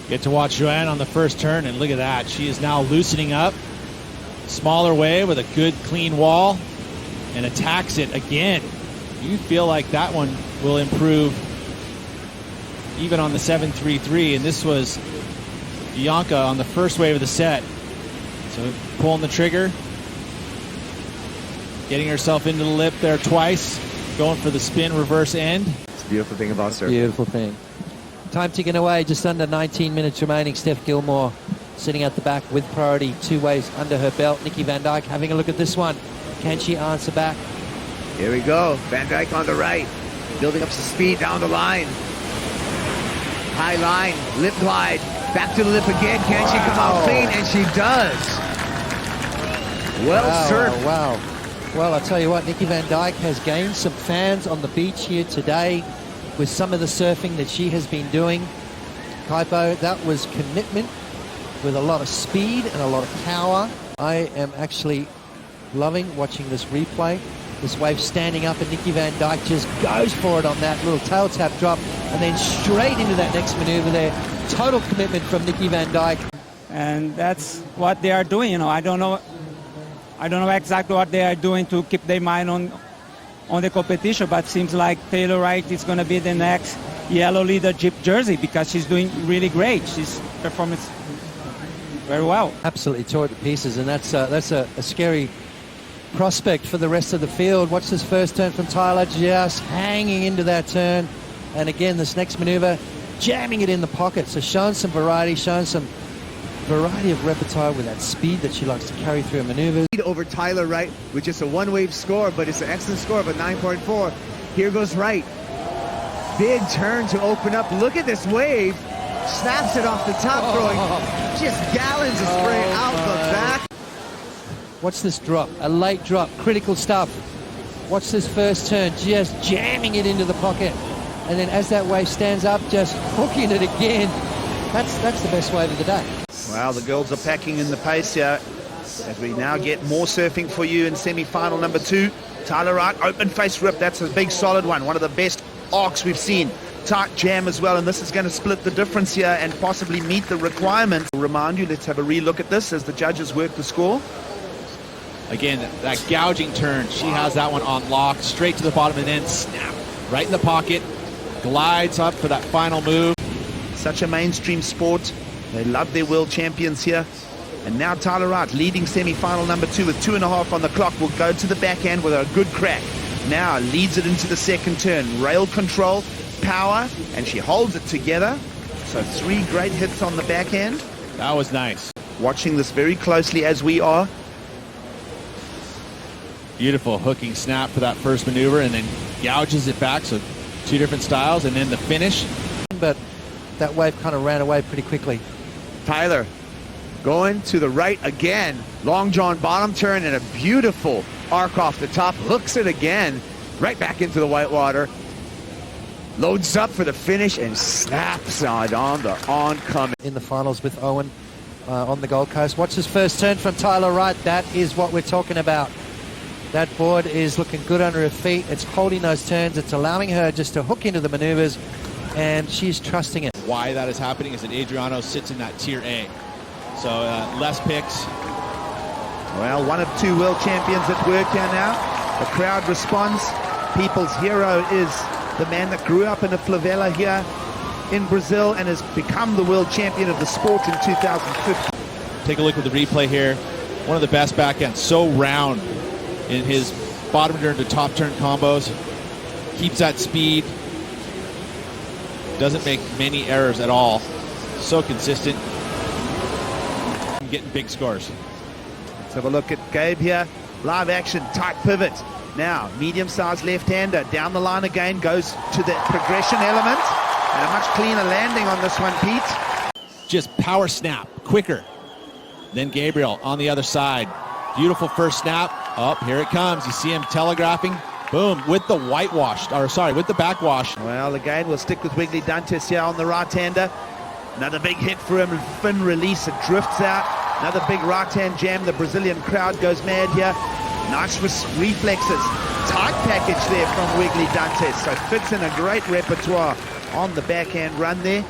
Get to watch Joanne on the first turn, and look at that. She is now loosening up. Smaller wave with a good clean wall, and attacks it again. You feel like that one will improve even on the 7.33, and this was Bianca on the first wave of the set. So pulling the trigger, getting herself into the lip there twice, going for the spin reverse end. It's a beautiful thing about surfing. Beautiful thing. Time ticking away, just under 19 minutes remaining. Steph Gilmore sitting at the back with priority, 2 ways under her belt. Nikki Van Dijk having a look at this one. Can she answer back? Here we go. Van Dijk on the right, building up some speed down the line. High line, lip glide, back to the lip again. Can she come out clean? And she does. Well served. Wow. Well, I'll tell you what, Nikki Van Dijk has gained some fans on the beach here today with some of the surfing that she has been doing. Kaipo, that was commitment with a lot of speed and a lot of power. I am actually loving watching this replay. This wave standing up and Nikki Van Dijk just goes for it on that little tail tap drop and then straight into that next maneuver there. Total commitment from Nikki Van Dijk. And that's what they are doing, you know. I don't know exactly what they are doing to keep their mind on the competition, but seems like Taylor Wright is going to be the next yellow leadership jersey because she's doing really great. She's performing very well. Absolutely tore it to pieces, and that's a scary prospect for the rest of the field. Watch this first turn from Tyler, just hanging into that turn. And again, this next maneuver, jamming it in the pocket. So showing some variety, showing some variety of repertoire with that speed that she likes to carry through her maneuvers. Over Tyler Wright with just a one-wave score, but it's an excellent score of a 9.4. Here goes Wright. Big turn to open up. Look at this wave. Snaps it off the top, throwing just gallons of spray out the back. Watch this drop, a late drop, critical stuff. Watch this first turn, just jamming it into the pocket. And then as that wave stands up, just hooking it again. That's the best wave of the day. Well, the girls are packing in the pace here as we now get more surfing for you in semi-final number 2. Tyler Wright, open face rip. That's a big solid one of the best arcs we've seen. Tight jam as well, and this is going to split the difference here and possibly meet the requirement. I'll remind you, let's have a re-look at this as the judges work the score. Again, that gouging turn, she has that one on lock, straight to the bottom and then snap, right in the pocket, glides up for that final move. Such a mainstream sport. They love their world champions here. And now Tyler Wright leading semi-final number 2 with 2.5 on the clock. Will go to the backhand with a good crack. Now leads it into the second turn. Rail control, power, and she holds it together. So 3 great hits on the backhand. That was nice. Watching this very closely as we are. Beautiful hooking snap for that first maneuver and then gouges it back. So 2 different styles and then the finish. But that wave kind of ran away pretty quickly. Tyler going to the right again. Long John bottom turn and a beautiful arc off the top. Hooks it again. Right back into the white water. Loads up for the finish and snaps on the oncoming. In the finals with Owen on the Gold Coast. Watch this first turn from Tyler Wright. That is what we're talking about. That board is looking good under her feet. It's holding those turns. It's allowing her just to hook into the maneuvers, and she's trusting it. Why that is happening is that Adriano sits in that tier A. So less picks. Well, one of 2 world champions at work here now. The crowd responds. People's hero is the man that grew up in a favela here in Brazil and has become the world champion of the sport in 2015. Take a look at the replay here. One of the best backhands. So round in his bottom turn to top turn combos. Keeps that speed. Doesn't make many errors at all. So consistent. Getting big scores. Let's have a look at Gabe here. Live action, tight pivot. Now, medium-sized left-hander. Down the line again, goes to the progression element. And a much cleaner landing on this one, Pete. Just power snap, quicker. Then Gabriel on the other side. Beautiful first snap. Oh, here it comes. You see him telegraphing. Boom, with the whitewash, or sorry, with the backwash. Well, again, we'll stick with Wiggly Dantes here on the right-hander. Another big hit for him, fin release, it drifts out. Another big right-hand jam, the Brazilian crowd goes mad here. Nice reflexes, tight package there from Wiggly Dantes, so fits in a great repertoire on the backhand run there.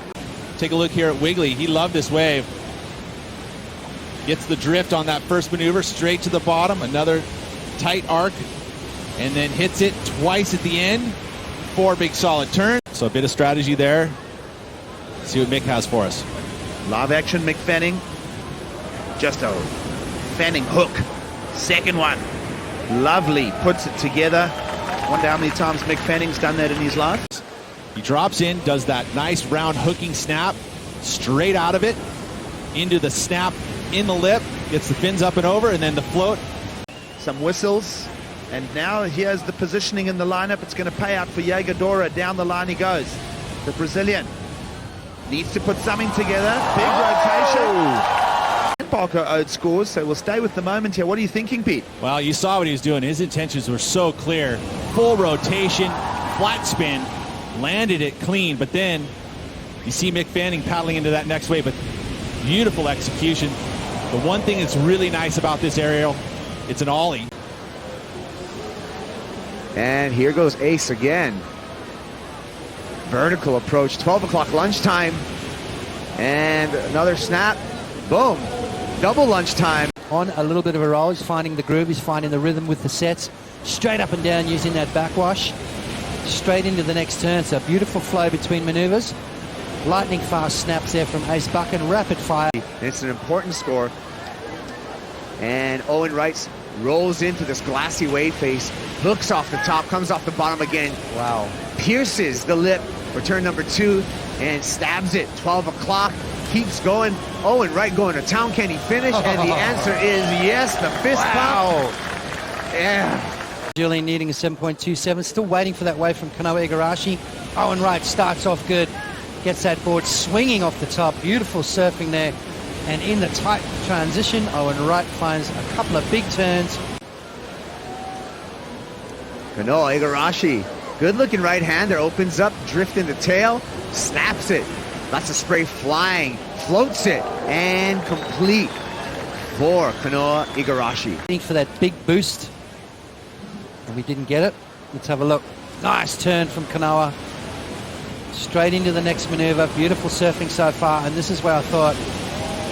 Take a look here at Wiggly, he loved this wave. Gets the drift on that first maneuver, straight to the bottom, another tight arc, and then hits it twice at the end. 4 big solid turns. So a bit of strategy there. Let's see what Mick has for us. Live action, Mick Fanning. Just a Fanning hook. Second one. Lovely. Puts it together. Wonder how many times Mick Fanning's done that in his life. He drops in, does that nice round hooking snap, straight out of it, into the snap in the lip, gets the fins up and over, and then the float. Some whistles, and now here's the positioning in the lineup. It's going to pay out for Yago Dora. Down the line he goes. The Brazilian needs to put something together. Big rotation. Parker owed scores, so we'll stay with the moment here. What are you thinking, Pete? Well, you saw what he was doing. His intentions were so clear. Full rotation, flat spin, landed it clean, but then you see Mick Fanning paddling into that next wave, but beautiful execution. The one thing that's really nice about this aerial, it's an ollie. And here goes Ace again. Vertical approach, 12 o'clock lunchtime. And another snap. Boom. Double lunchtime. On a little bit of a roll. He's finding the groove. He's finding the rhythm with the sets. Straight up and down using that backwash. Straight into the next turn. So a beautiful flow between maneuvers. Lightning fast snaps there from Ace Buchan. Rapid fire. It's an important score. And Owen Wright rolls into this glassy wave face. Hooks off the top. Comes off the bottom again. Wow. Pierces the lip for turn number 2. And stabs it. 12 o'clock. Keeps going. Owen Wright going to town. Can he finish? And the answer is yes. The fist pump. Yeah. Julian needing a 7.27. Still waiting for that wave from Kanoa Igarashi. Owen Wright starts off good. Gets that board swinging off the top. Beautiful surfing there. And in the tight transition, Owen Wright finds a couple of big turns. Kanoa Igarashi. Good looking right hander. Opens up. Drifting the tail. Snaps it. Lots of spray flying, floats it, and complete for Kanoa Igarashi. Waiting for that big boost, and we didn't get it. Let's have a look. Nice turn from Kanoa. Straight into the next maneuver. Beautiful surfing so far, and this is where I thought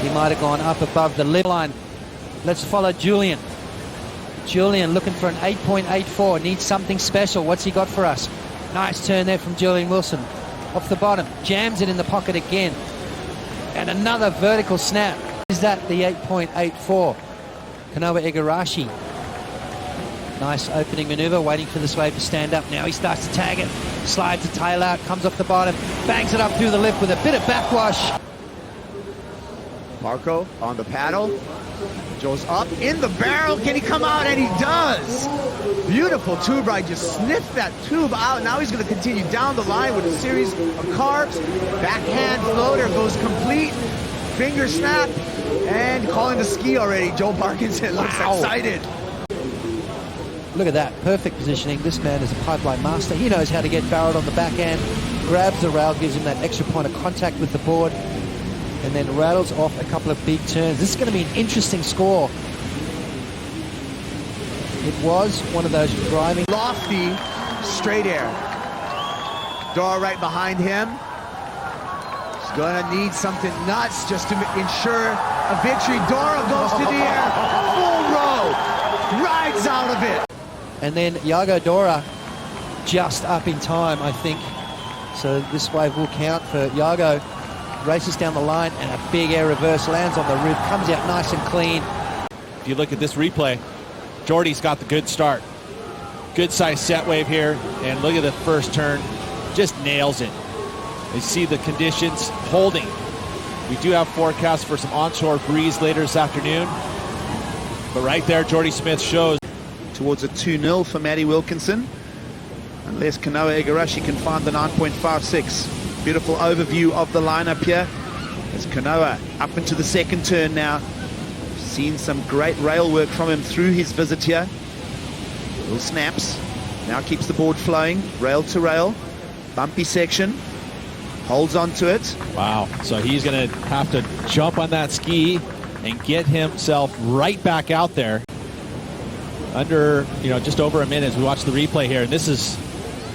he might have gone up above the lip line. Let's follow Julian. Julian looking for an 8.84. Needs something special. What's he got for us? Nice turn there from Julian Wilson. Off the bottom, jams it in the pocket again. And another vertical snap. Is that the 8.84? Kanoa Igarashi. Nice opening maneuver, waiting for this wave to stand up. Now he starts to tag it, slides the tail out, comes off the bottom, bangs it up through the lip with a bit of backwash. Marco on the paddle. Goes up in the barrel. Can he come out? And he does. Beautiful tube ride. Just sniffed that tube out. Now he's going to continue down the line with a series of carbs. Backhand floater goes complete. Finger snap. And calling the ski already. Joe Parkinson looks excited. Look at that. Perfect positioning. This man is a pipeline master. He knows how to get barreled on the backhand. Grabs the rail, gives him that extra point of contact with the board, and then rattles off a couple of big turns. This is going to be an interesting score. It was one of those driving... Lofty straight air. Dora right behind him. He's going to need something nuts just to ensure a victory. Dora goes to the air. Full row. Rides out of it. And then Yago Dora just up in time, I think. So this wave will count for Yago. Races down the line and a big air reverse, lands on the roof, comes out nice and clean. If you look at this replay, Jordy's got the good start. Good size set wave here, and look at the first turn, just nails it. You see the conditions holding. We do have forecasts for some onshore breeze later this afternoon, but right there, Jordy Smith shows. Towards a 2-0 for Maddie Wilkinson, unless Kanoa Igarashi can find the 9.56. Beautiful overview of the lineup here as Kanoa up into the second turn now. Seen some great rail work from him through his visit here. Little snaps. Now keeps the board flowing, rail to rail. Bumpy section. Holds on to it. Wow. So he's going to have to jump on that ski and get himself right back out there. Under, just over a minute as we watch the replay here. And this is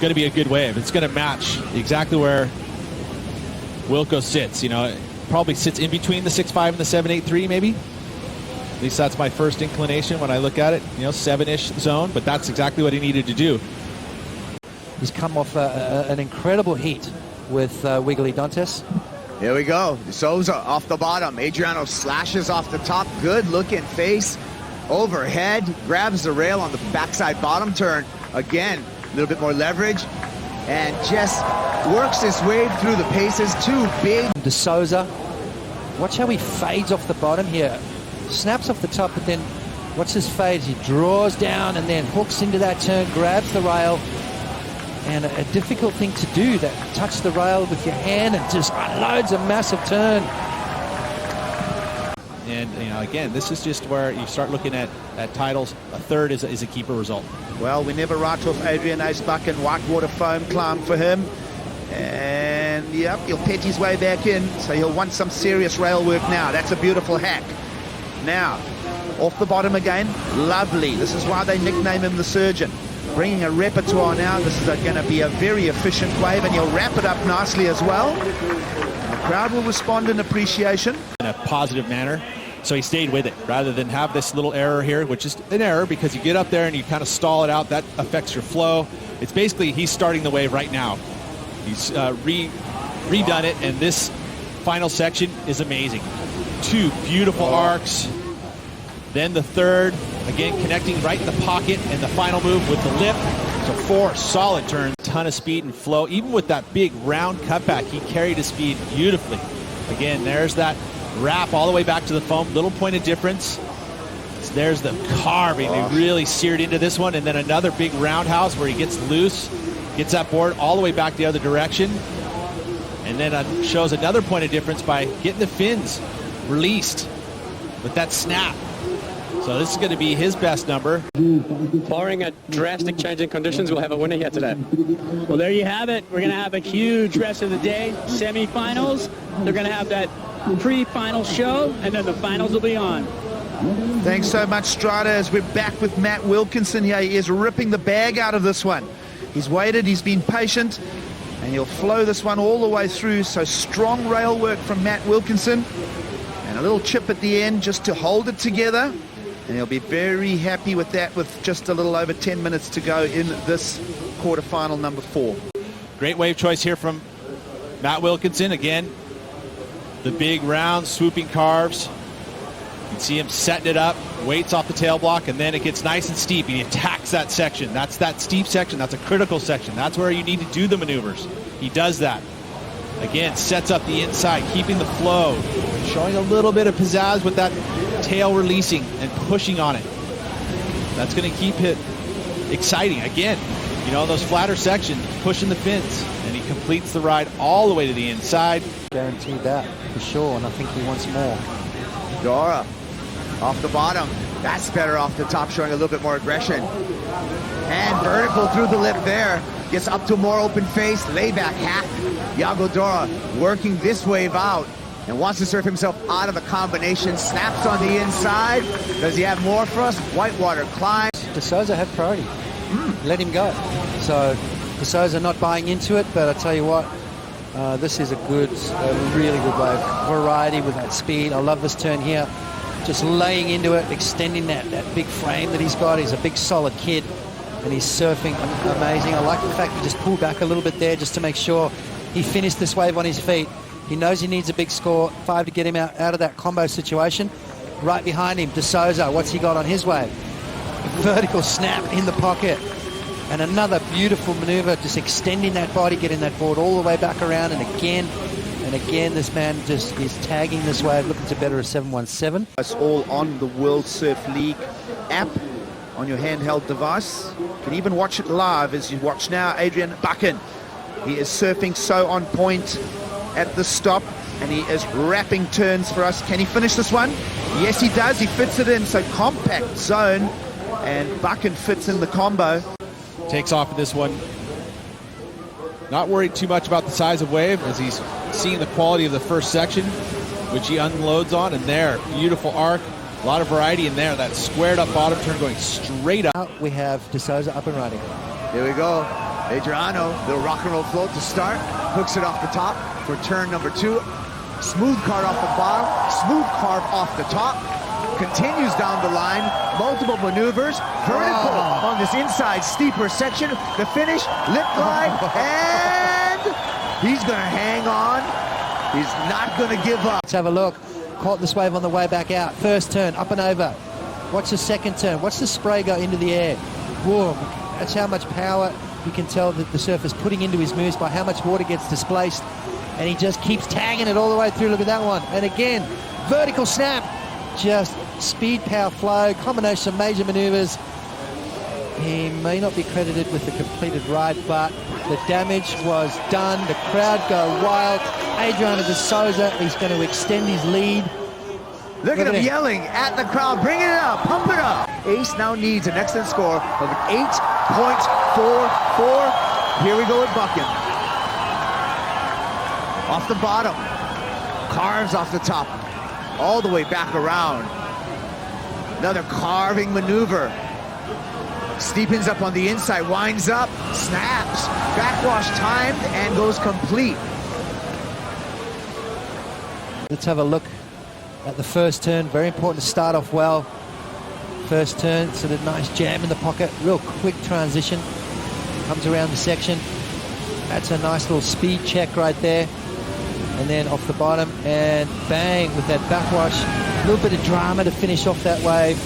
going to be a good wave. It's going to match exactly where Wilco sits. It probably sits in between the 6.5 and the 7.83 maybe. At least that's my first inclination when I look at it. 7-ish zone, but that's exactly what he needed to do. He's come off an incredible heat with Wiggly Dantes. Here we go. Souza off the bottom. Adriano slashes off the top. Good looking face. Overhead. Grabs the rail on the backside bottom turn. Again, a little bit more leverage. and just works his way through the paces. Too big. De Souza. Watch how he fades off the bottom here. Snaps off the top, but then watch his fades. He draws down and then hooks into that turn, grabs the rail. And a difficult thing to do, that touch the rail with your hand and just unloads a massive turn. And, you know, again, this is just where you start looking at titles. A third is a keeper result. Well, we never write off Adrian Ace-Bucken. Whitewater foam climb for him. And, yep, he'll pet his way back in, so he'll want some serious rail work now. That's a beautiful hack. Now, off the bottom again. Lovely. This is why they nickname him the Surgeon. Bringing a repertoire now. This is going to be a very efficient wave, and he'll wrap it up nicely as well. The crowd will respond in appreciation. In a positive manner. So he stayed with it rather than have this little error here, which is an error because you get up there and you kind of stall it out. That affects your flow. It's basically he's starting the wave right now. He's redone it, and this final section is amazing. 2 beautiful arcs. Then the third, again, connecting right in the pocket, and the final move with the lip. So 4 solid turns, ton of speed and flow. Even with that big round cutback, he carried his speed beautifully. Again, there's that wrap all the way back to the foam. Little point of difference. So there's the carving. They really seared into this one. And then another big roundhouse where he gets loose, gets that board all the way back the other direction. And then shows another point of difference by getting the fins released with that snap. So this is going to be his best number. Barring a drastic change in conditions, we'll have a winner here today. Well, there you have it. We're going to have a huge rest of the day. Semifinals. They're going to have that pre-final show, and then the finals will be on. Thanks so much, Strata, as we're back with Matt Wilkinson here. He is ripping the bag out of this one. He's waited, he's been patient, and he'll flow this one all the way through. So strong rail work from Matt Wilkinson, and a little chip at the end just to hold it together. And he'll be very happy with that, with just a little over 10 minutes to go in this quarterfinal number 4. Great wave choice here from Matt Wilkinson. Again, the big round swooping carves. You can see him setting it up, waits off the tail block, and then it gets nice and steep. He attacks that section. That's that steep section. That's a critical section. That's where you need to do the maneuvers. He does that. Again, sets up the inside, keeping the flow, showing a little bit of pizzazz with that tail releasing and pushing on it. That's going to keep it exciting. Again, you know, those flatter sections, pushing the fins, and he completes the ride all the way to the inside. Guaranteed that for sure, and I think he wants more. Dora off the bottom. That's better off the top, showing a little bit more aggression. And vertical through the lip there. Gets up to more open face, layback hack. Yago Dora working this wave out and wants to surf himself out of the combination. Snaps on the inside. Does he have more for us? Whitewater climbs. De Souza had priority. Let him go. So De Souza not buying into it, but I tell you what, this is a really good wave. Variety with that speed. I love this turn here. Just laying into it, extending that big frame that he's got. He's a big solid kid, and he's surfing amazing. I like the fact he just pulled back a little bit there just to make sure he finished this wave on his feet. He knows he needs a big score, 5 to get him out of that combo situation. Right behind him, De Souza, what's he got on his wave? Vertical snap in the pocket. And another beautiful maneuver, just extending that body, getting that board all the way back around, and again, this man just is tagging this wave, looking to better a 717. It's all on the World Surf League app on your handheld device. You can even watch it live as you watch now. Adrian Bucken, he is surfing so on point at the stop, and he is wrapping turns for us. Can he finish this one? Yes, he does. He fits it in. So compact zone, and Bucken fits in the combo. Takes off in this one. Not worried too much about the size of wave as he's seeing the quality of the first section, which he unloads on. And there, beautiful arc. A lot of variety in there. That squared up bottom turn going straight up. We have De Souza up and running. Here we go. Adriano, little rock and roll float to start. Hooks it off the top for turn number 2. Smooth carve off the bottom. Smooth carve off the top. Continues down the line. Multiple maneuvers. Vertical on this inside steeper section. The finish, lip glide, and he's going to hang on. He's not going to give up. Let's have a look. Caught this wave on the way back out. First turn, up and over. Watch the second turn. Watch the spray go into the air. Whoa, that's how much power You can tell that the surfer's putting into his moves by how much water gets displaced, and he just keeps tagging it all the way through. Look at that one. And again, vertical snap, just speed, power, flow, combination of major maneuvers. He may not be credited with the completed ride, but the damage was done. The crowd go wild. Adriano de Souza, he's going to extend his lead. Look at him yelling at the crowd, bringing it up, pump it up. Ace now needs an excellent score of 8.44. Here we go with Buchan. Off the bottom, carves off the top, all the way back around. Another carving maneuver. Steepens up on the inside, winds up, snaps, backwash timed, and goes complete. Let's have a look at the first turn. Very important to start off well. First turn, sort of nice jam in the pocket, real quick transition. Comes around the section. That's a nice little speed check right there. And then off the bottom, and bang with that backwash. A little bit of drama to finish off that wave.